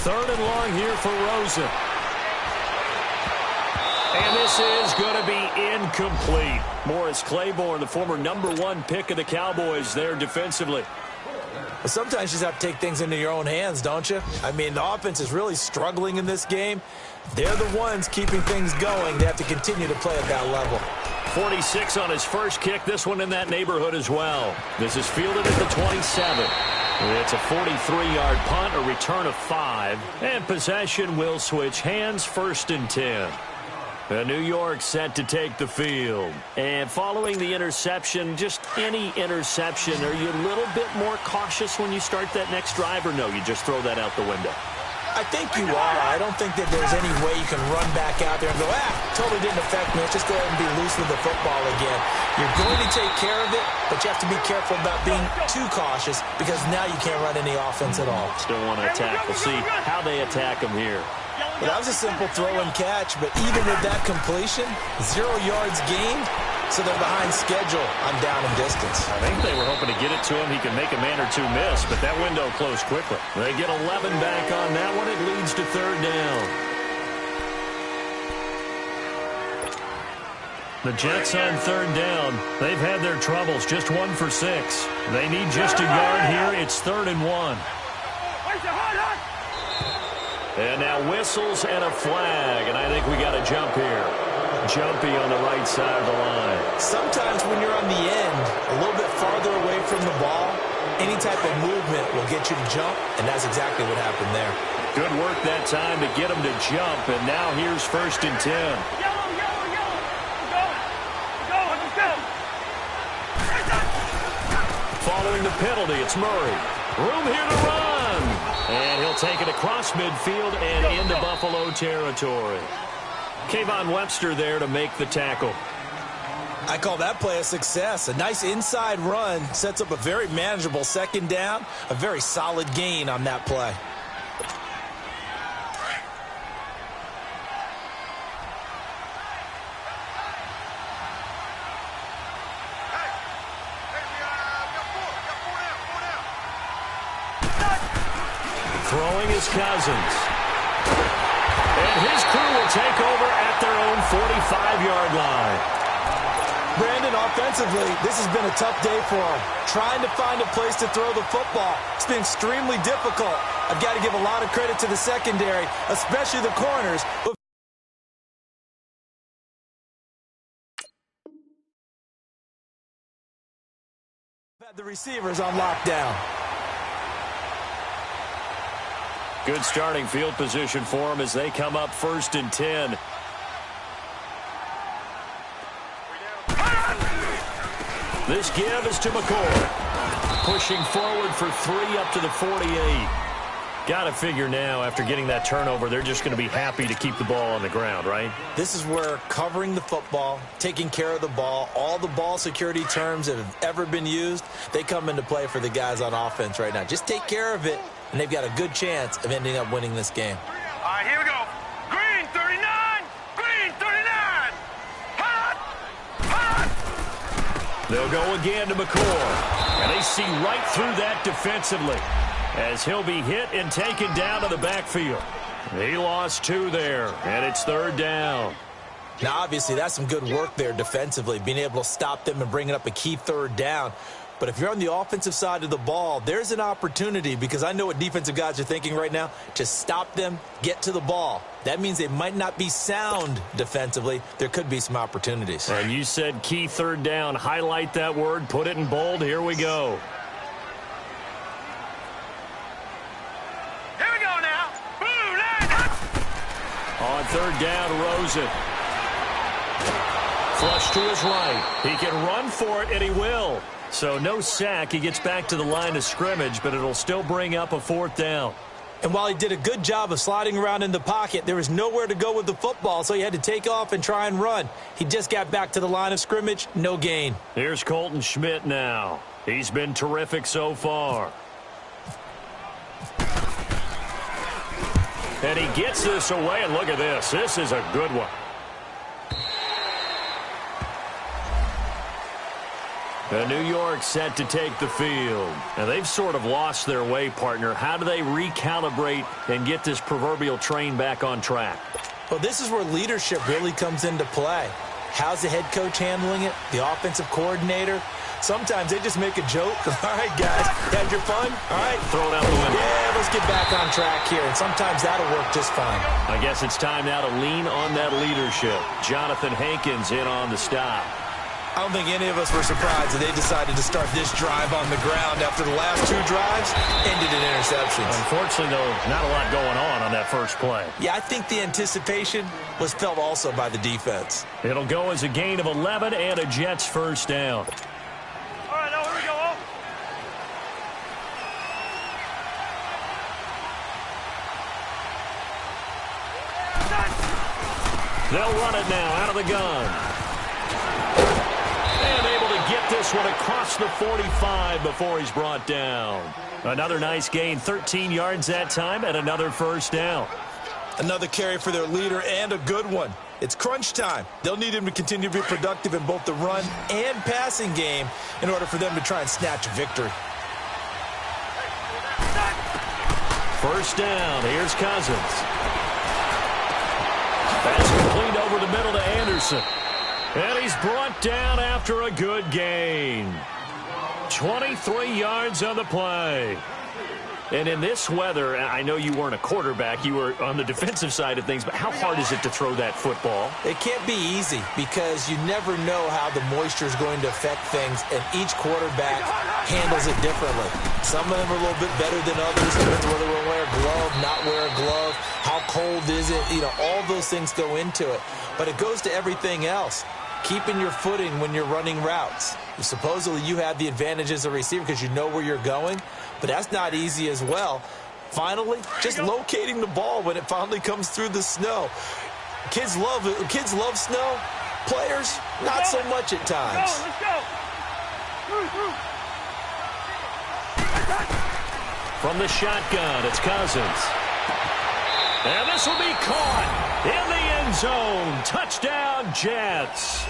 Third and long here for Rosen. And this is going to be incomplete. Morris Claiborne, the former #1 pick of the Cowboys there defensively. Well, sometimes you just have to take things into your own hands, don't you? I mean, the offense is really struggling in this game. They're the ones keeping things going. They have to continue to play at that level. 46 on his first kick. This one in that neighborhood as well. This is fielded at the 27. It's a 43-yard punt, a return of 5, and possession will switch hands, 1st and 10. New York set to take the field. And following the interception, just any interception, are you a little bit more cautious when you start that next drive, or no, you just throw that out the window? I think you are. I don't think that there's any way you can run back out there and go, totally didn't affect me. Let's just go ahead and be loose with the football again. You're going to take care of it, but you have to be careful about being too cautious because now you can't run any offense at all. Still want to attack. We'll see how they attack him here. Well, that was a simple throw and catch, but even with that completion, 0 yards gained, so they're behind schedule on down and distance. I think they were hoping to get it to him. He could make a man or 2 miss, but that window closed quickly. They get 11 back on that one. It leads to 3rd down. The Jets on 3rd down. They've had their troubles. Just 1 for 6. They need just a yard here. It's 3rd and 1. And now whistles and a flag, and I think we got a jump here. Jumpy on the right side of the line. Sometimes when you're on the end, a little bit farther away from the ball, any type of movement will get you to jump, and that's exactly what happened there. Good work that time to get him to jump, and now here's 1st and 10. Following the penalty, it's Murray. Room here to run. And he'll take it across midfield and into Buffalo territory. Kayvon Webster there to make the tackle. I call that play a success. A nice inside run sets up a very manageable 2nd down. A very solid gain on that play. Throwing is Cousins. And his crew will take over at their own 45-yard line. Brandon, offensively, this has been a tough day for him. Trying to find a place to throw the football. It's been extremely difficult. I've got to give a lot of credit to the secondary, especially the corners. The receivers on lockdown. Good starting field position for them as they come up 1st and 10. This give is to McCoy. Pushing forward for 3 up to the 48. Got to figure now, after getting that turnover, they're just going to be happy to keep the ball on the ground, right? This is where covering the football, taking care of the ball, all the ball security terms that have ever been used, they come into play for the guys on offense right now. Just take care of it, and they've got a good chance of ending up winning this game. All right, here we go. Green 39. Green 39. Hot. Hot. They'll go again to McCoy. And they see right through that defensively, as he'll be hit and taken down to the backfield. He lost 2 there, and it's 3rd down. Now, obviously, that's some good work there defensively, being able to stop them and bringing up a key 3rd down. But if you're on the offensive side of the ball, there's an opportunity, because I know what defensive guys are thinking right now, to stop them, get to the ball. That means they might not be sound defensively. There could be some opportunities. And you said key 3rd down. Highlight that word, put it in bold. Here we go. On 3rd down, Rosen. Flush to his right. He can run for it, and he will. So no sack. He gets back to the line of scrimmage, but it'll still bring up a 4th down. And while he did a good job of sliding around in the pocket, there was nowhere to go with the football, so he had to take off and try and run. He just got back to the line of scrimmage. No gain. Here's Colton Schmidt now. He's been terrific so far. And he gets this away, and look at this. This is a good one. And New York set to take the field. And they've sort of lost their way, partner. How do they recalibrate and get this proverbial train back on track? Well, this is where leadership really comes into play. How's the head coach handling it? The offensive coordinator? Sometimes they just make a joke. All right, guys, had your fun? All right. Throw it out the window. Yeah, let's get back on track here. And sometimes that'll work just fine. I guess it's time now to lean on that leadership. Jonathan Hankins in on the stop. I don't think any of us were surprised that they decided to start this drive on the ground after the last 2 drives ended in interceptions. Unfortunately, though, not a lot going on that first play. Yeah, I think the anticipation was felt also by the defense. It'll go as a gain of 11 and a Jets 1st down. All right, now here we go. They'll run it now out of the gun. And able to get this one across the 45 before he's brought down. Another nice gain, 13 yards that time, and another 1st down. Another carry for their leader, and a good one. It's crunch time. They'll need him to continue to be productive in both the run and passing game in order for them to try and snatch a victory. 1st down. Here's Cousins. That's complete over the middle to Anderson. And he's brought down after a good gain. 23 yards on the play. And in this weather, I know you weren't a quarterback. You were on the defensive side of things. But how hard is it to throw that football? It can't be easy because you never know how the moisture is going to affect things, and each quarterback handles it differently. Some of them are a little bit better than others. Depends whether they wear a glove, not wear a glove. How cold is it? You know, all those things go into it. But it goes to everything else. Keeping your footing when you're running routes. Supposedly you have the advantage as a receiver because you know where you're going, but that's not easy as well. Finally, just locating the ball when it finally comes through the snow. Kids love it. Kids love snow. Players, not so much at times. Let's go. From the shotgun, it's Cousins. And this will be caught in the end zone. Touchdown, Jets.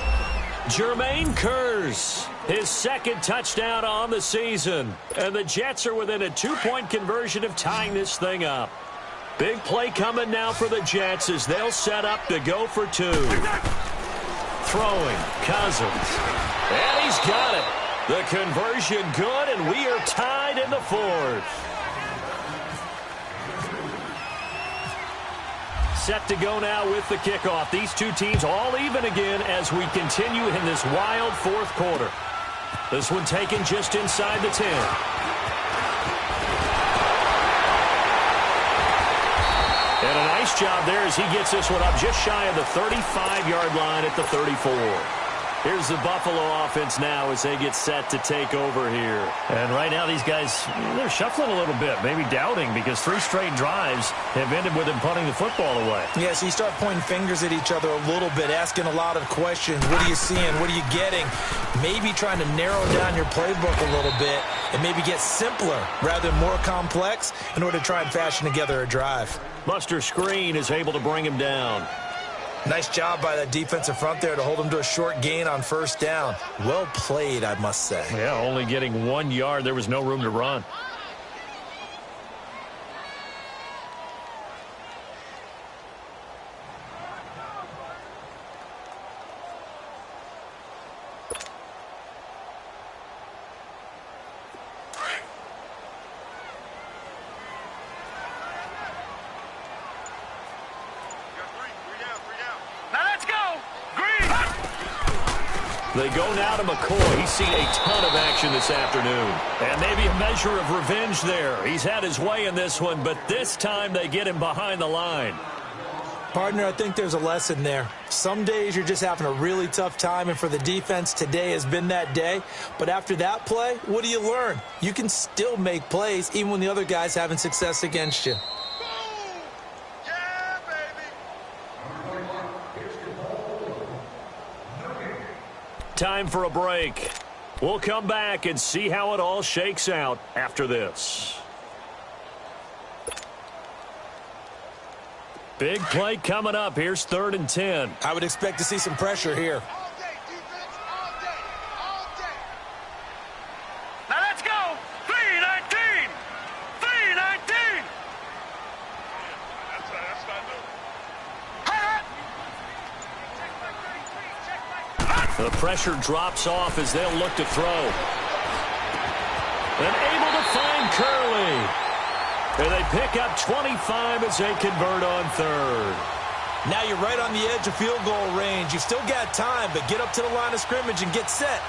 Jermaine Kearse, his 2nd touchdown on the season. And the Jets are within a 2-point conversion of tying this thing up. Big play coming now for the Jets as they'll set up to go for 2. Throwing, Cousins. And he's got it. The conversion good, and we are tied in the 4th. Set to go now with the kickoff. These two teams all even again as we continue in this wild 4th quarter. This one taken just inside the 10. And a nice job there as he gets this one up just shy of the 35-yard line at the 34. Here's the Buffalo offense now as they get set to take over here. And right now these guys, they're shuffling a little bit, maybe doubting, because 3 straight drives have ended with them punting the football away. Yeah, so you start pointing fingers at each other a little bit, asking a lot of questions. What are you seeing? What are you getting? Maybe trying to narrow down your playbook a little bit and maybe get simpler rather than more complex in order to try and fashion together a drive. Buster Screen is able to bring him down. Nice job by that defensive front there to hold him to a short gain on first down. Well played, I must say. Yeah, only getting 1 yard. There was no room to run. They go now to McCoy. He's seen a ton of action this afternoon. And maybe a measure of revenge there. He's had his way in this one, but this time they get him behind the line. Partner, I think there's a lesson there. Some days you're just having a really tough time, and for the defense, today has been that day. But after that play, what do you learn? You can still make plays even when the other guy's having success against you. Time for a break. We'll come back and see how it all shakes out after this. Big play coming up. Here's 3rd and 10. I would expect to see some pressure here. Now let's go. 3-19. 3-19. That's not good. The pressure drops off as they'll look to throw. And able to find Curley. And they pick up 25 as they convert on 3rd. Now you're right on the edge of field goal range. You've still got time, but get up to the line of scrimmage and get set.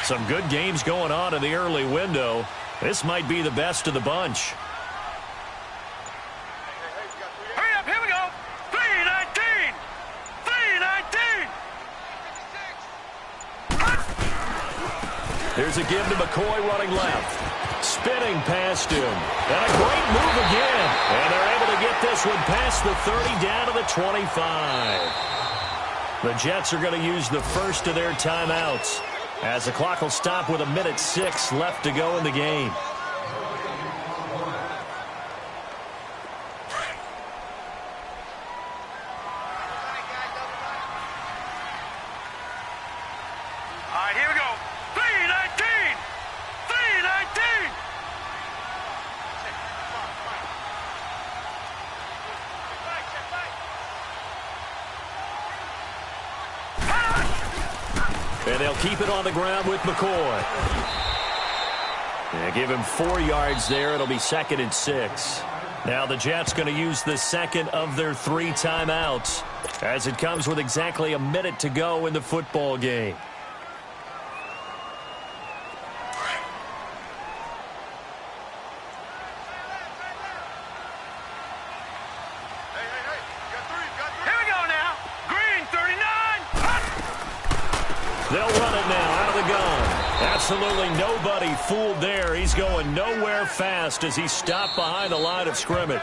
Some good games going on in the early window. This might be the best of the bunch. Hurry up, here we go. 3-19. 3-19. Here's a give to McCoy running left. Spinning past him. And a great move again. And they're able to get this one past the 30 down to the 25. The Jets are going to use the first of their timeouts, as the clock will stop with 1:06 left to go in the game. All right, here we go. 3-19. 3-19. And they'll keep it on the ground with McCoy. And give him 4 yards there. It'll be 2nd and 6. Now the Jets going to use the second of their 3 timeouts, as it comes with exactly 1 minute to go in the football game. Here we go now. Green, 39. They'll run it now out of the gun. Absolutely nobody fooled there. He's going nowhere fast as he's stopped behind the line of scrimmage.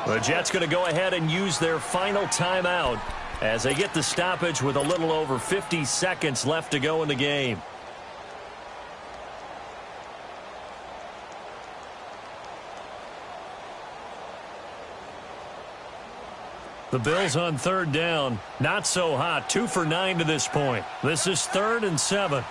The Jets going to go ahead and use their final timeout as they get the stoppage with a little over 50 seconds left to go in the game. The Bills on 3rd down. Not so hot. 2 for 9 to this point. This is 3rd and 7.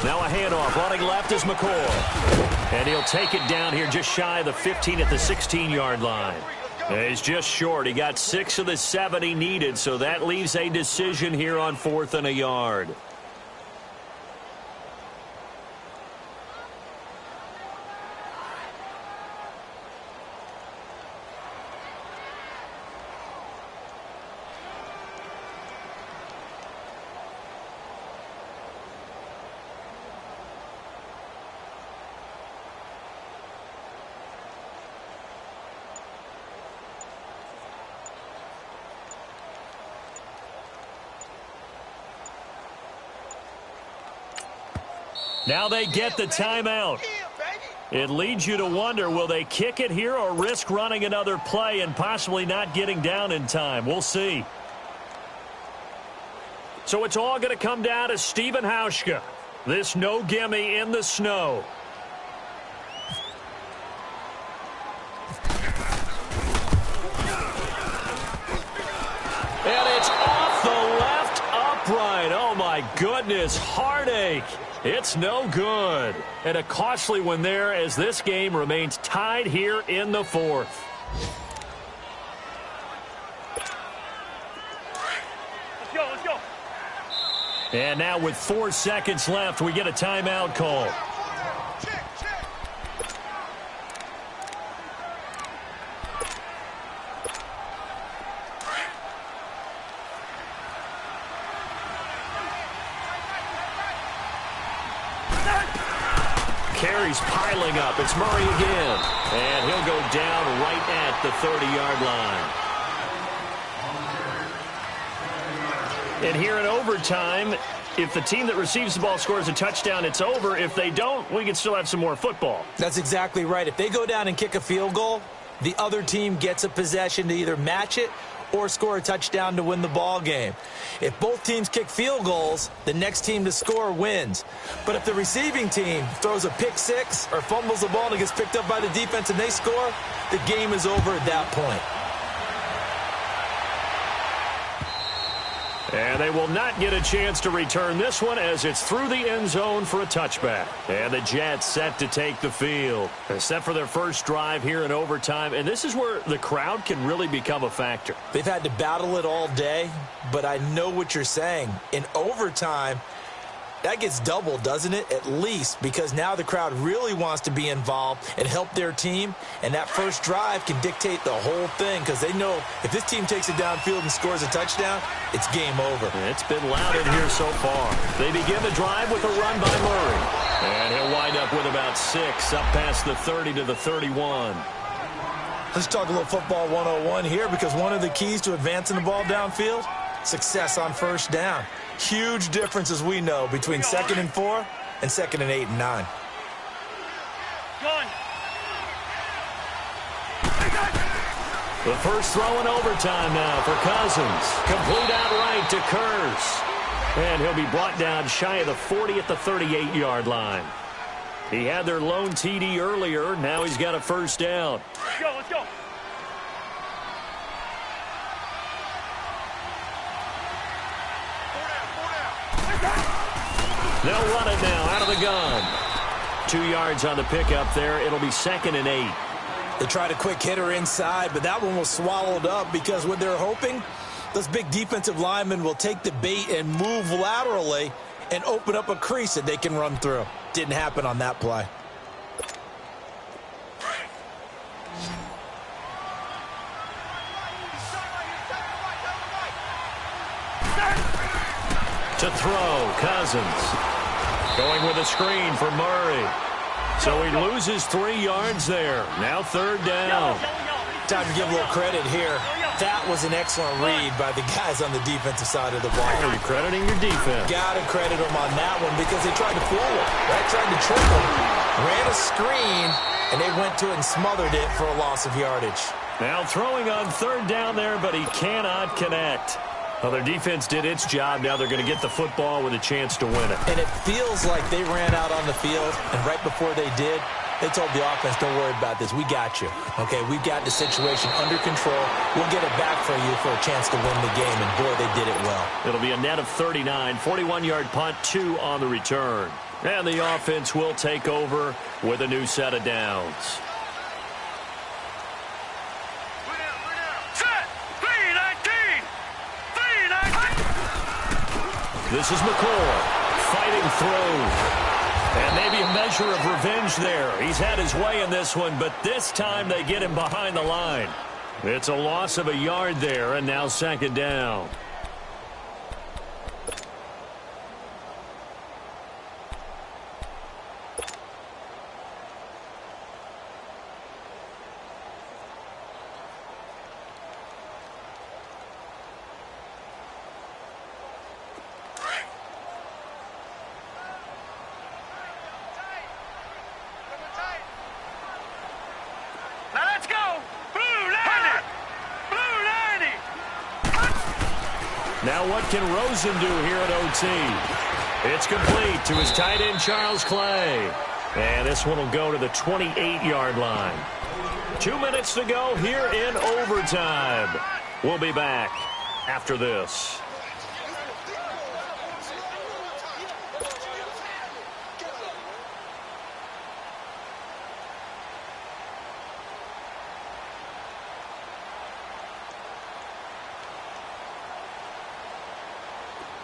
Now a handoff. Running left is McCoy. And he'll take it down here just shy of the 15 at the 16-yard line. He's just short. He got 6 of the 7 he needed, so that leaves a decision here on 4th and a yard. Now they get the timeout. It leads you to wonder, will they kick it here or risk running another play and possibly not getting down in time? We'll see. So it's all going to come down to Stephen Hauschka. This no gimme in the snow. And it's off the left upright. Oh, my goodness. Heartache. It's no good. And a costly one there as this game remains tied here in the 4th. Let's go. And now with 4 seconds left, we get a timeout call. Carries piling up. It's Murray again. And he'll go down right at the 30-yard line. And here in overtime, if the team that receives the ball scores a touchdown, it's over. If they don't, we can still have some more football. That's exactly right. If they go down and kick a field goal, the other team gets a possession to either match it or score a touchdown to win the ball game. If both teams kick field goals, the next team to score wins. But if the receiving team throws a pick six or fumbles the ball and it gets picked up by the defense and they score, the game is over at that point. And they will not get a chance to return this one as it's through the end zone for a touchback. And the Jets set to take the field. They're set for their first drive here in overtime. And this is where the crowd can really become a factor. They've had to battle it all day, but I know what you're saying. In overtime, that gets doubled, doesn't it? At least, because now the crowd really wants to be involved and help their team, and that first drive can dictate the whole thing because they know if this team takes it downfield and scores a touchdown, it's game over. It's been loud in here so far. They begin the drive with a run by Murray. And he'll wind up with about 6 up past the 30 to the 31. Let's talk a little football 101 here because one of the keys to advancing the ball downfield, success on first down. Huge difference, as we know, between 2nd and 4 and 2nd and 8 and 9. The first throw in overtime now for Cousins. Complete outright to Kurz. And he'll be brought down shy of the 40 at the 38-yard line. He had their lone TD earlier. Now he's got a first down. Let's go. They'll run it now out of the gun. 2 yards on the pickup there. It'll be 2nd and 8. They tried a quick hitter inside, but that one was swallowed up because what they're hoping, those big defensive linemen will take the bait and move laterally and open up a crease that they can run through. Didn't happen on that play. To throw, Cousins. Going with a screen for Murray. So he loses 3 yards there. Now 3rd down. Time to give a little credit here. That was an excellent read by the guys on the defensive side of the ball. Are you crediting your defense? Got to credit them on that one because they tried to fool him. Right? Tried to trick him. Ran a screen, and they went to it and smothered it for a loss of yardage. Now throwing on 3rd down there, but he cannot connect. Well, their defense did its job. Now they're going to get the football with a chance to win it. And it feels like they ran out on the field, and right before they did, they told the offense, don't worry about this. We got you. Okay, we've got the situation under control. We'll get it back for you for a chance to win the game, and boy, they did it well. It'll be a net of 39, 41-yard punt, 2 on the return. And the offense will take over with a new set of downs. Set! 3-19! 3-19! This is McCoy fighting through. And maybe a measure of revenge there. He's had his way in this one, but this time they get him behind the line. It's a loss of a yard there, and now second down. Now what can Rosen do here at OT? It's complete to his tight end, Charles Clay. And this one will go to the 28-yard line. 2 minutes to go here in overtime. We'll be back after this.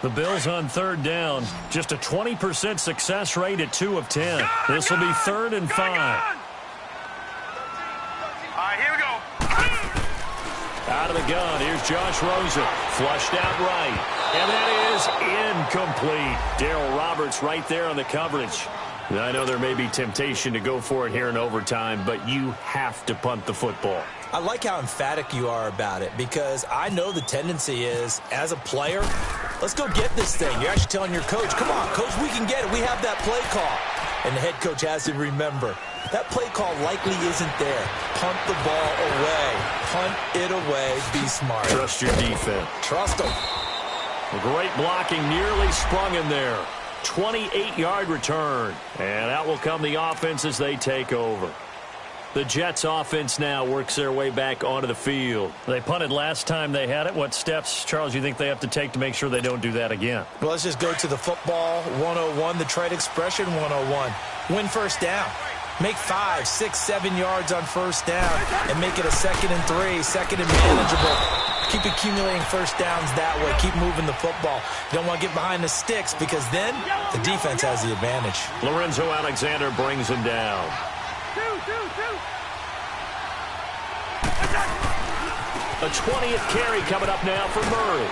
The Bills on third down. Just a 20% success rate at 2 of 10. This will be 3rd and 5. All right, here we go. Out of the gun, here's Josh Rosen. Flushed out right. And that is incomplete. Darryl Roberts right there on the coverage. I know there may be temptation to go for it here in overtime, but you have to punt the football. I like how emphatic you are about it, because I know the tendency is, as a player, let's go get this thing. You're actually telling your coach, come on, coach, we can get it. We have that play call. And the head coach has to remember, that play call likely isn't there. Punt the ball away. Punt it away. Be smart. Trust your defense. Trust them. Great blocking, nearly sprung in there. 28-yard return. And out will come the offense as they take over. The Jets offense now works their way back onto the field. They punted last time they had it. What steps, Charles, you think they have to take to make sure they don't do that again? Well, let's just go to the football 101, the trade expression 101. Win first down. Make 5, 6, 7 yards on first down and make it a 2nd and 3, 2nd and manageable. Keep accumulating first downs that way. Keep moving the football. You don't want to get behind the sticks, because then the defense has the advantage. Lorenzo Alexander brings him down. A 20th carry coming up now for Murray.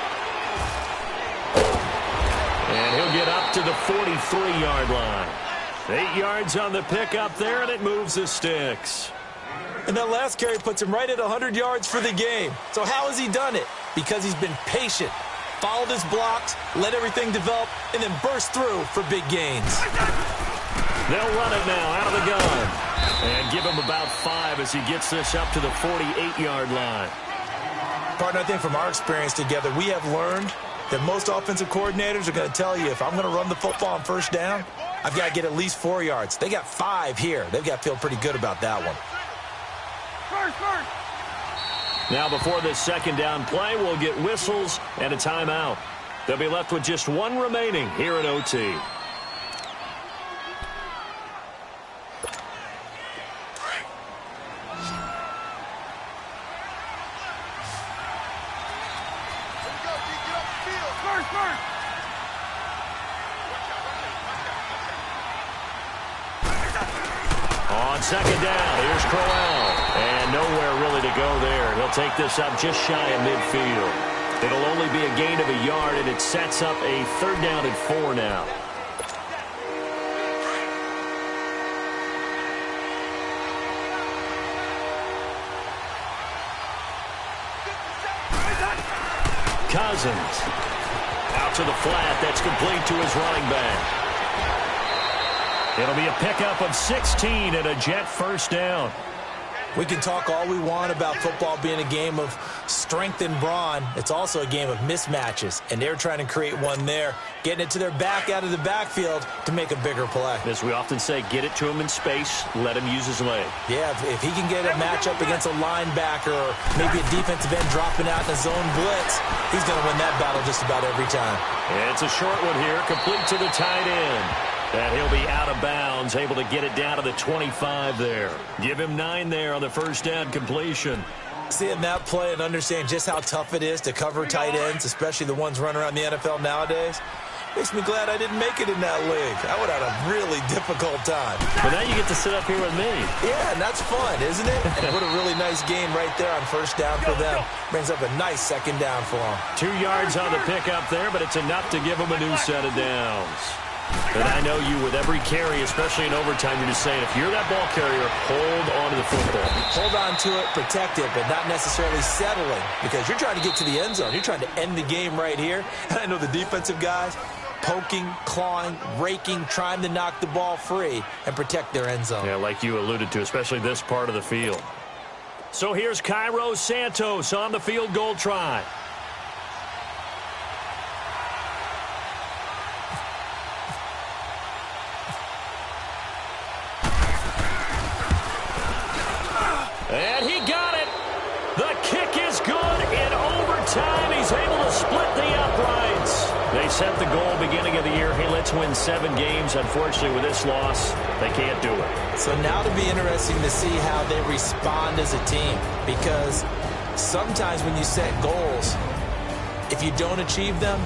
And he'll get up to the 43-yard line. 8 yards on the pickup there, and it moves the sticks. And that last carry puts him right at 100 yards for the game. So how has he done it? Because he's been patient, followed his blocks, let everything develop, and then burst through for big gains. They'll run it now out of the gun. And give him about 5 as he gets this up to the 48-yard line. Partner, I think from our experience together, we have learned that most offensive coordinators are going to tell you, if I'm going to run the football on first down, I've got to get at least 4 yards. They got 5 here. They've got to feel pretty good about that one. Now before this second down play, we'll get whistles and a timeout. They'll be left with just 1 remaining here at OT. On second down, here's Crowell. And nowhere really to go there. He'll take this up just shy of midfield. It'll only be a gain of a yard, and it sets up a 3rd down and 4 now. Cousins. Out to the flat. That's complete to his running back. It'll be a pickup of 16 and a Jet first down. We can talk all we want about football being a game of strength and brawn. It's also a game of mismatches, and they're trying to create one there, getting it to their back out of the backfield to make a bigger play. As we often say, get it to him in space, let him use his leg. Yeah, if he can get a matchup against a linebacker or maybe a defensive end dropping out in a zone blitz, he's going to win that battle just about every time. It's a short one here, complete to the tight end. And he'll be out of bounds, able to get it down to the 25 there. Give him 9 there on the first down completion. Seeing that play and understand just how tough it is to cover tight ends, especially the ones running around the NFL nowadays, makes me glad I didn't make it in that league. I would have had a really difficult time. But now you get to sit up here with me. Yeah, and that's fun, isn't it? And what a really nice game right there on first down for them. Brings up a nice second down for them. 2 yards on the pickup there, but it's enough to give them a new set of downs. And I know you, with every carry, especially in overtime, you're just saying, if you're that ball carrier, hold on to the football. Hold on to it, protect it, but not necessarily settling, because you're trying to get to the end zone. You're trying to end the game right here. And I know the defensive guys poking, clawing, raking, trying to knock the ball free and protect their end zone. Yeah, like you alluded to, especially this part of the field. So here's Cairo Santos on the field goal try. And he got it. The kick is good in overtime. He's able to split the uprights. They set the goal beginning of the year. Hey, let's win 7 games. Unfortunately, with this loss, they can't do it. So now to be interesting to see how they respond as a team, because sometimes when you set goals, if you don't achieve them,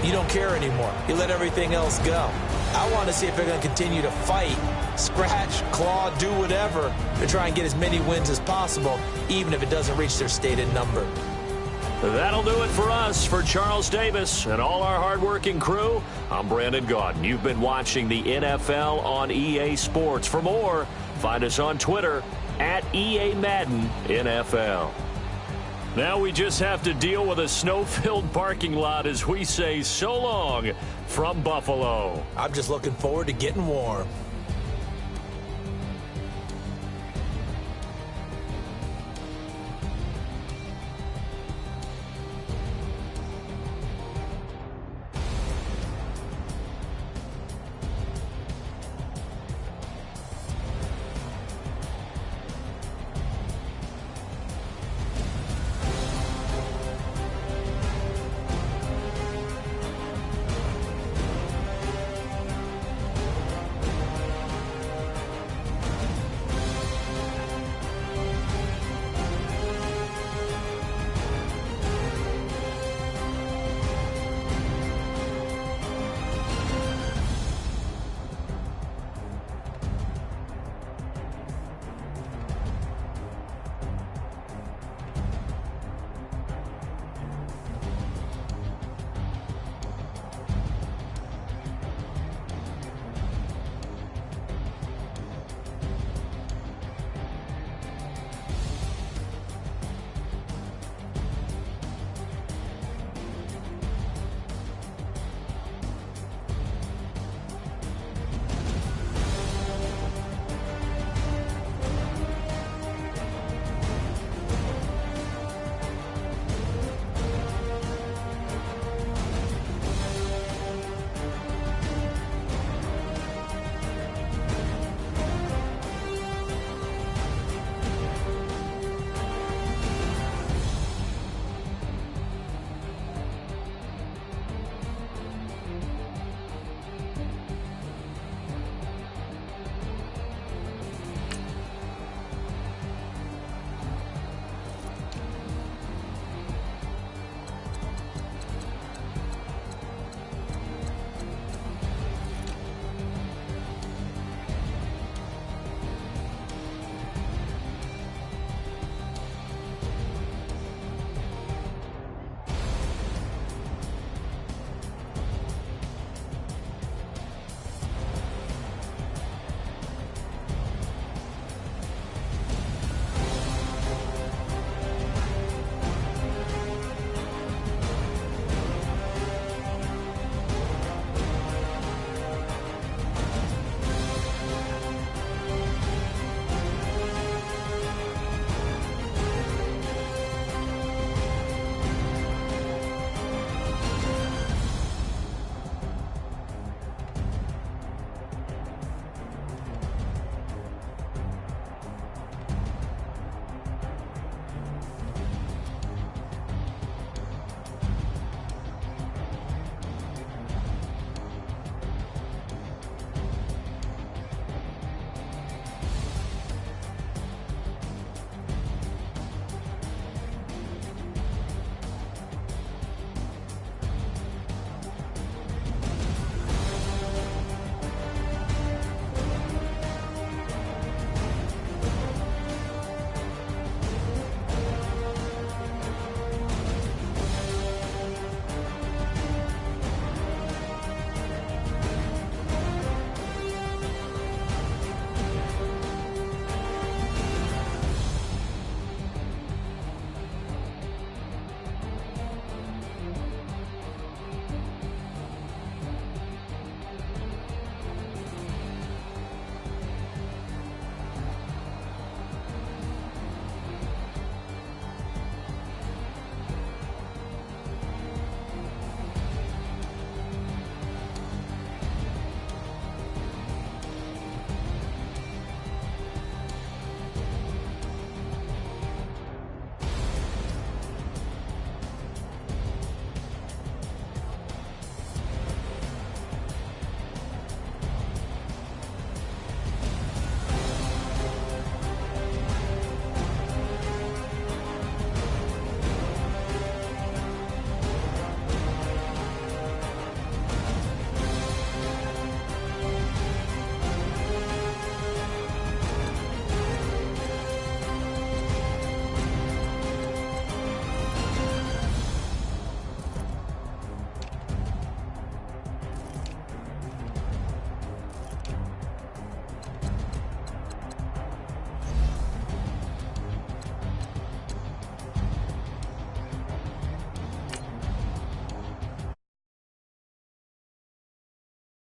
you don't care anymore. You let everything else go. I want to see if they're going to continue to fight, scratch, claw, do whatever to try and get as many wins as possible, even if it doesn't reach their stated number. That'll do it for us. For Charles Davis and all our hardworking crew, I'm Brandon Gaudin. You've been watching the NFL on EA Sports. For more, find us on Twitter at EA Madden NFL. Now we just have to deal with a snow-filled parking lot as we say so long from Buffalo. I'm just looking forward to getting warm.